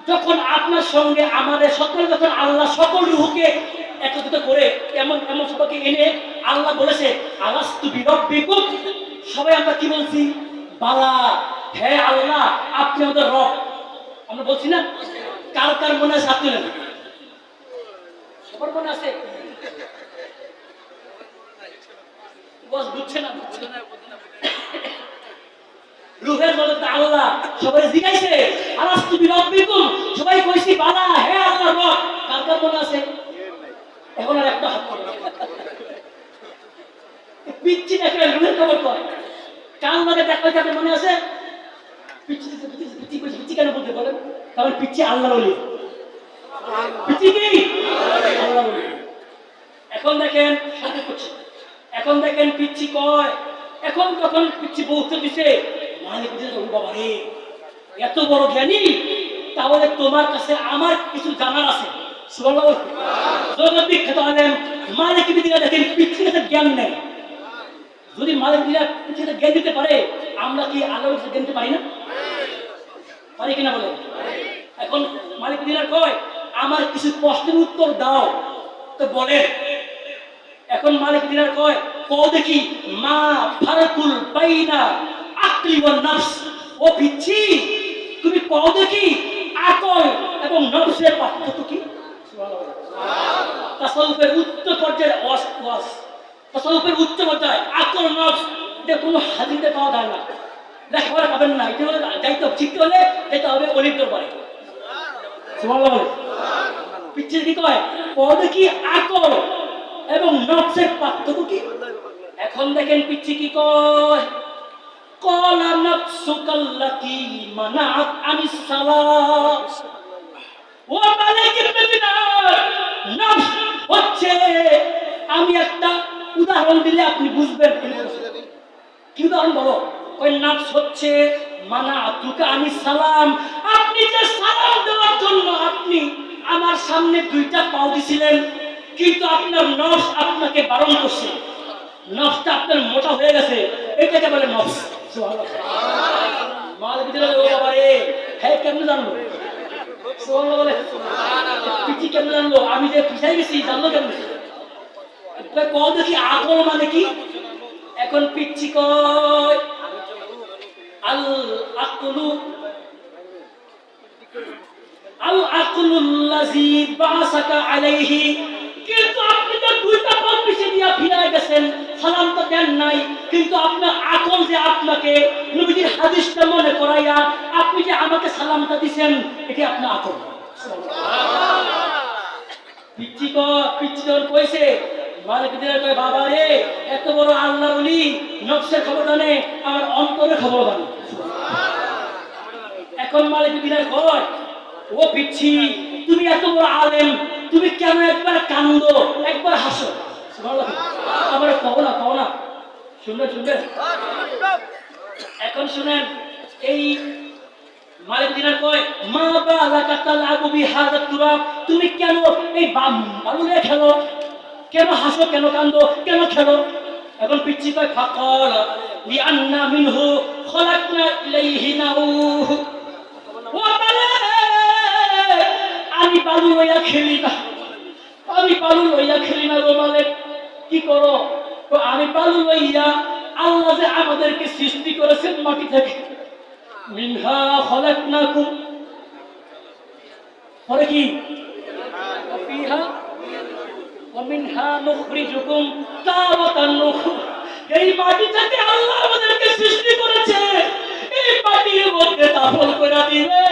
যখন আপনার সঙ্গে আমাদের সকল, যখন আল্লাহ সকল রূহকে একত্রিত করে এমন এমন সবাইকে এনে আল্লাহ বলেছে আলাস্তু বিরব্বিকুম, সবাই আমরা কি বলছি? বালা, হ্যাঁ আল্লাহ আপনি আমাদের রব। আমরা বলছি না? কার কার মনে আছে? আপনি না, সবার মনে আছে? বস বুঝছে না, বুঝছে না। রূহের জগতে আল্লাহ সবাই জিজ্ঞাসে আলাস্তু বিরব্বিকুম, সবাই কইছি বালা, হ্যাঁ আল্লাহ রব। কার কার মনে আছে? এখন আর একটা হাত করে পিচ্ছি দেখে রূহের খবর কয়, কাল মাঝে দেখা যাবে, মনে আছে? পিচ্ছি পিচ্ছি পিচ্ছি কেন বলতে বলেন? কারণ পিচ্ছি আল্লাহর ওলি। পিচ্ছি কি আল্লাহর ওলি। এখন দেখেন সাথে করছে, এখন দেখেন পিচ্ছি কয়, এখন তখন পিচ্ছি বলতে দিছে মালিক দিছে, ও বাবা রে এত বড় জ্ঞানী, তাহলে তোমার কাছে আমার কিছু জানার আছে। সুবহানাল্লাহ। জগৎ বিখ্যাত আলেম মালিক দিনা দেখেন পিচ্ছি কাছে জ্ঞান নেই। যদি মালিক দিনা পিচ্ছি কাছে জ্ঞান দিতে পারে, আমরা কি আল্লাহর কাছে জ্ঞান দিতে পারি না? পারি কিনা বলে? এখন মালিক দিনার কয় আমার কিছু প্রশ্নের উত্তর দাও, তো বলে। এখন মালিক দিনার কয় কও দেখি মা ফারাকুল বাইনা আকলি ওয়ান নফস। ও পিচ্ছি তুমি কও দেখি আকল এবং নফসের পার্থক্য কি? সুবহানাল্লাহ। তাসাউফের উচ্চ পর্যায়ে ওয়াস, তাসাউফের উচ্চ পর্যায়ে আকল নফস, এটা কোনো হাদিসে পাওয়া যায় না, লেখাপড়া পাবেন না। এটা হলে যাইতে হবে, শিখতে হলে যেতে হবে অলিভ দরবারে। সুবহানাল্লাহ। পিচ্ছি কি কয় কও দেখি আকল এবং নফসের পার্থক্য কি? এখন দেখেন পিচ্ছি কি কয়, ক্বালা নাফসুকাল্লাতী মানাআত আনিস সালাত। ও মালিক ইবনে দিনার, নফস হচ্ছে, আমি একটা উদাহরণ দিলে আপনি বুঝবেন। কি উদাহরণ বলো? কয় নফস হচ্ছে মানাআতুকা আনিস সালাম, আপনি যে সালাম দেওয়ার জন্য আপনি আমার সামনে দুইটা পাও দিছিলেন, কিন্তু আপনার নফস আপনাকে বারণ করছে, নফসটা আপনার মোটা হয়ে গেছে, এটাকে বলে নফস। মালিক দিনার ও বাবা রে, হ্যাঁ কেমনে জানলো? সুবহানাল্লাহ। পিচ্ছি কেমনে জানলো? আমি যে পিছাই গেছি জানলো কেমনে? কও দেখি আকল মানে কি? এখন পিচ্ছি কয় আল আকলু, আল আকলুল্লাযী বাসাকা আলাইহি, কিন্তু আপনি যে দুইটা পথ পিছিয়ে দিয়া ফিরে গেছেন, সালাম তো দেন নাই, কিন্তু আপনার আকল যে আপনাকে নবীজির হাদিসটা মনে করাইয়া আপনি যে আমাকে সালামটা দিবেন, এটা আপনার আকল। পিচ্ছি কইছে মালিক দিনার কয় বাবা রে এত বড় আল্লাহর ওলি নফসের খবর জানে, আমার অন্তরের খবর জানে। এখন মালিক দিনার কয় ও পিচ্ছি তুমি এত বড় আলেম, তুমি কেন একবার কান্দো একবার হাসো? আমার কও না শুনবেন। এখন শুনেন, এই মালিক দিনার কয় মা বালাকা তালাবু বিহাযা তুরাব, তুমি কেন এই বালুলে খেলো, কেন হাসো, কেন কান্দো, কেন খেলো? এখন পিচ্ছি কয় ফাকাল লিআন্না মিনহু খলাকনা ইলাইহি নাউহু। ও মালিক আমি বালু লইয়া খেলি না, আমি বালু লইয়া খেলি না গো মালিক। কি করো? আমি বালু লইয়া, আল্লাহ যে আমাদেরকে সৃষ্টি করেছেন মাটি থেকে, মিনহা খলাকনাকুম, পরে কি ফিহা ওয়া মিনহা নুখরিজুকুম তাওয়াতান নুখর। এই মাটি থেকে আল্লাহ আমাদেরকে সৃষ্টি করেছে, এই মাটির মধ্যে দাফন করে দিবে,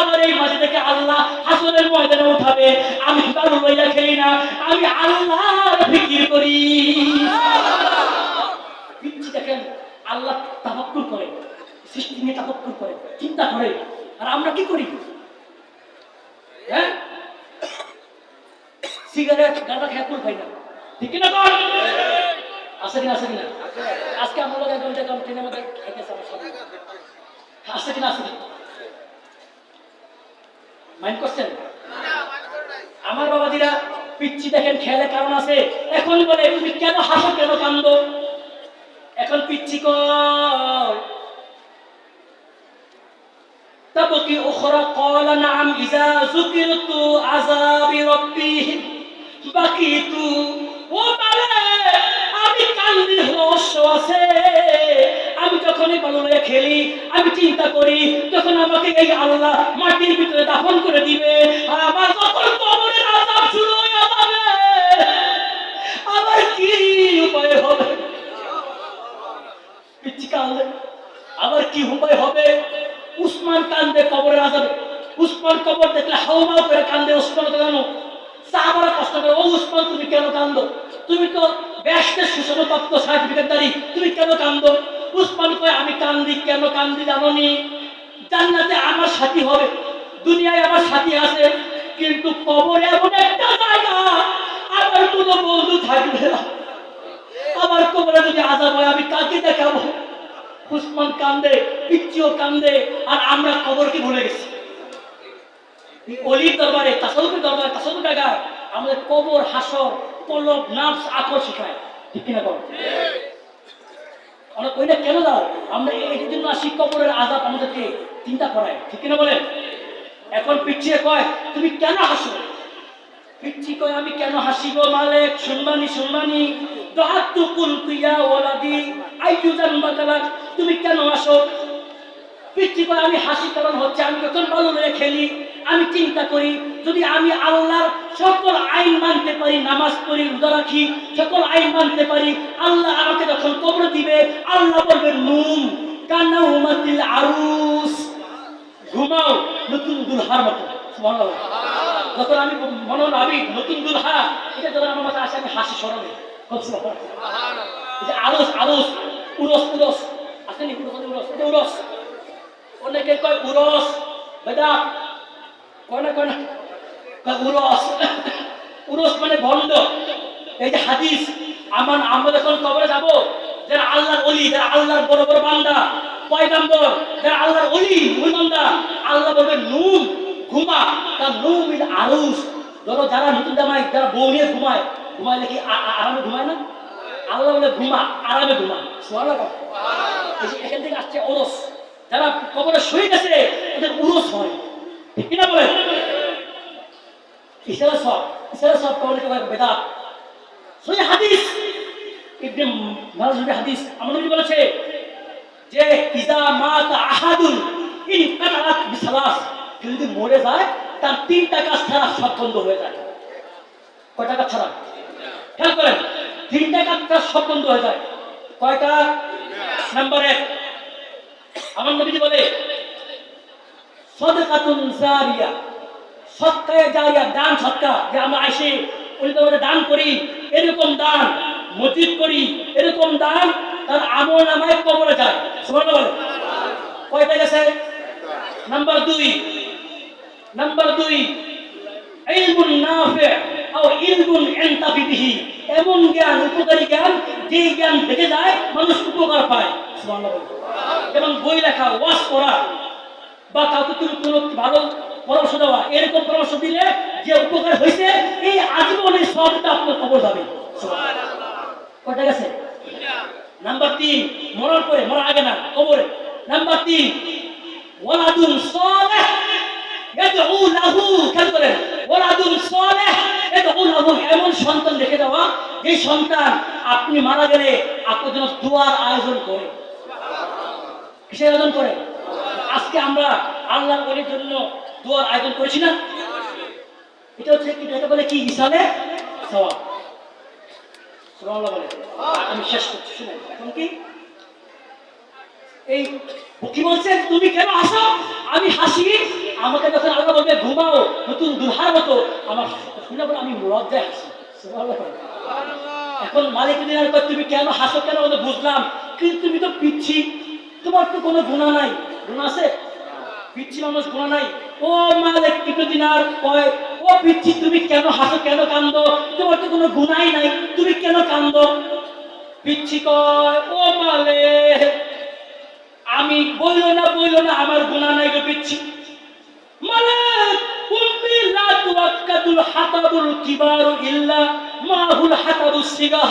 আবার এই মাটি থেকে আল্লাহ হাসরের ময়দানে উঠাবে। আমি বালু লইয়া খেলি না, আমি আল্লাহর ফিকির করি। দেখেন আল্লাহ তাফাক্কুর করে, সৃষ্টি নিয়ে তাফাক্কুর করে, চিন্তা করে, আর আমরা কি করি? হ্যাঁ, সিগারেট গাঁজা খেয়ে খাই না, ঠিক না কোন আছে কিনা আজকে আমরা লোক একদম দেখলাম ট্রেনের মধ্যে খাইতেছে আমার সামনে আছে কিনা মাইন্ড করছেন আমার বাবাজিরা পিচ্ছি দেখেন খেয়ালে কারণ আছে এখন বলে তুমি কেন হাসো কেন কান্দো এখন পিচ্ছি কয় تبكي أخرى قال نعم إذا ذكرت عذاب ربي بكيت وبلا আমি কান্দি রহস্য আছে আমি যখনই বালুয়ে খেলি আমি চিন্তা করি তখন আমাকে এই আল্লাহ মাটির ভিতরে দাফন করে দিবে আর আমার যখন কবরের আযাব শুরু হয়ে যাবে আমার কি উপায় হবে পিচ্ছি কান্দে আবার কি উপায় হবে উসমান কান্দে কবরের আযাবে উসমান কবর দেখলে হাওমাও করে কান্দে উসমান তো জানো সাহাবারা কষ্ট করে ও উসমান তুমি কেন কান্দো তুমি তো বেহেশতের সুসংবাদপ্রাপ্ত সার্টিফিকেটধারী তুমি কেন কান্দো উসমান কয় আমি কান্দি কেন কান্দি জানোনি জান্নাতে আমার সাথী হবে দুনিয়ায় আমার সাথী আছে কিন্তু কবরে এমন একটা জায়গা আমার কোনো বন্ধু থাকবে না আমার কবরে যদি আযাব হয় আমি কাকে দেখাবো উসমান কান্দে পিচ্চিও কান্দে আর আমরা কবরকে ভুলে গেছি অলির দরবারে তাসাউফের দরবারে তাসাউফ জায়গায় আমাদের কবর হাসর কলব নাফস আকল শেখায় ঠিক কিনা বল আমরা কইনা কেন দাও আমরা এই জন্য আসি কবরের আযাব আমাদেরকে চিন্তা করায় ঠিক কিনা বলেন এখন পিচ্চিয়ে কয় তুমি কেন হাসো পিচ্চি কয় আমি কেন হাসিব মালিক শুনবানি দাহাতু কুলতু ইয়া ওয়ালাদি আইয়ু জানবাতালাক তুমি কেন হাসো পিচ্চি কয় আমি হাসি কারণ হচ্ছে আমি যখন বালুয়ে খেলি আমি চিন্তা করি যদি আমি আল্লাহর সকল আইন মানতে পারি নামাজ পড়ি রোজা রাখি সকল আইন মানতে পারি আল্লাহ আমাকে যখন কবর দিবে আল্লাহ বলবে নুম কানা উমাতিল আরুস ঘুমাও নতুন দুলহার মতো সুবহানাল্লাহ যখন আমি মনে হলো আমি নতুন দুলহা এটা যখন আমার মাথায় আসে আমি হাসি স্মরণে সুবহানাল্লাহ এই যে আরুস উরস আসেনি উরস অনেকে কয় উরস বেদা কয় না উরস মানে ভণ্ড এই যে হাদিস আমরা যখন কবরে যাব যারা আল্লাহর ওলি যারা আল্লাহর বড় বড় বান্দা পয়গম্বর যারা আল্লাহর ওলি ওই বান্দা আল্লাহ বলবে নুম ঘুমা তার নুমিল আরুস ধরো যারা নতুন জামাই যারা বউ নিয়ে ঘুমায় কি আরামে ঘুমায় না আল্লাহ বলে ঘুমা আরামে ঘুমা সুবহানাল্লাহ এখান থেকে আসছে ওরস যারা কবরে শুয়ে গেছে ওদের উরস হয় ঠিক কিনা বলে ইশারা সব কবরে কয় বেদাত সহি হাদিস ইবনে মারজুরি হাদিস আমার নবী বলেছে যে ইজা মাতা আহাদুন ইন কানাত বিসালাস যদি মরে যায় তার 3টা কাজ ছাড়া সব বন্ধ হয়ে যায় কয়টা কাজ ছাড়া খেয়াল করেন 3টা কাজ সব বন্ধ হয়ে যায় কয়টা নাম্বার 1 আমার নবী বলে সাদাকাতুন জারিয়া সৎকায়ে জারিয়া দান সৎকা যে আমরা আইসে ওই দান করি এরকম দান মসজিদ করি এরকম দান তার আমল নামায় কবরে যায় সুবহানাল্লাহ কয়টা গেছে নাম্বার 2 ইলমুন নাফি আও ইলমুন ইনতাফি বিহি এমন জ্ঞান উপকারী জ্ঞান যে জ্ঞান থেকে যায় মানুষ উপকার পায় সুবহানাল্লাহ যেমন বই লেখা ওয়াজ করা বা কাউকে তুমি কোনো ভালো পরামর্শ দেওয়া এরকম পরামর্শ দিলে যে উপকার হয়েছে এই আজীবনের সবটা আপনার কবর যাবে সুবহানাল্লাহ কয়টা গেছে নাম্বার 3 মরার পরে মরার আগে না কবরে নাম্বার 3 ওয়ালাদুন সালেহ ইয়াদউ লাহু খেয়াল করেন ওয়ালাদুন সালেহ ইয়াদউ লাহু এমন সন্তান রেখে দেওয়া যে সন্তান আপনি মারা গেলে আপনার জন্য দোয়ার আয়োজন করে কিসের আয়োজন করে আজকে আমরা আল্লাহর ওলির জন্য দোয়ার আয়োজন করেছি না এটা হচ্ছে কি এটা বলে কি ইসালে সওয়াব সুবহানাল্লাহ বলে আমি শেষ করছি শুনুন এখন কি এই কি বলছে তুমি কেন হাসো আমি হাসি আমাকে যখন আল্লাহ বলবে ঘুমাও নতুন দুলহার মতো আমার শুনে বলে আমি লজ্জায় হাসি সুবহানাল্লাহ এখন মালিক দিনার কয় তুমি কেন হাসো কেন বলে বুঝলাম কিন্তু তুমি তো পিচ্ছি তোমার তো কোনো গুনাহ নাই গুনাহ আছে পিচ্ছি মানুষ গুনাহ নাই ও মালিক দিনার কয় ও ও পিচ্ছি তুমি কেন হাসো, কেন কান্দো? তোমার তো কোনো গুনাই নাই, তুমি কেন কান্দো? পিচ্ছি কয়, ও মালিক, আমি বললো না আমার গুনাহ নাই গো পিচ্ছি। মালিক, উম্মি লা তুআক্কাদুল হাতাবুল কিবারু ইল্লা মাহুল হাতাবুস সিগাহ।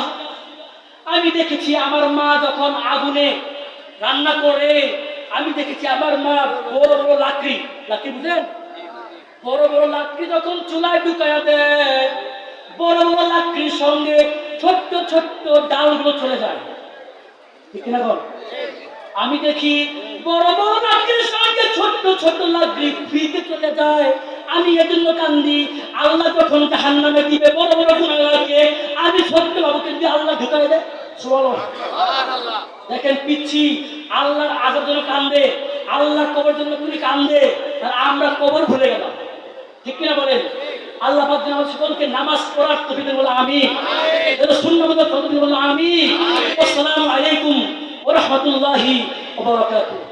আমি দেখেছি আমার মা যখন আগুনে রান্না করে, আমি দেখেছি আমার মা বড় বড় লাকড়ি বুঝেন, বড় বড় লাকড়ি যখন চুলায় ঢুকায়া দেয়, বড় বড় লাকড়ির সঙ্গে ছোট্ট ছোট্ট ডালগুলো চলে যায়, ঠিক না বল? আমি দেখি বড় বড় লাকড়ির সঙ্গে ছোট্ট ছোট্ট লাকড়ি ফ্রিতে চলে যায়। আমি এজন্য কান্দি, আল্লাহ যখন জাহান্নামে দিবে বড় বড় গুনাহগারকে, আমি ছোট্ট বাবুকে দিয়ে আল্লাহ ঢুকায় দেয়। সুবহানাল্লাহ। দেখেন পিচ্ছি আল্লাহর আযাবের জন্য কান্দে, আল্লাহ কবরের জন্য তুমি কান্দে, আর আমরা কবর ভুলে গেলাম, ঠিক কিনা বলেন? আল্লাহ পাক যেন আমাদের সকলকে নামাজ পড়ার তৌফিক দেন, বলে আমিন। যেন সুন্নাহ মতো তৌফিক দেন, বলে আমিন। আসসালামু আলাইকুম ওয়া রাহমাতুল্লাহি ওয়া বারাকাতুহু।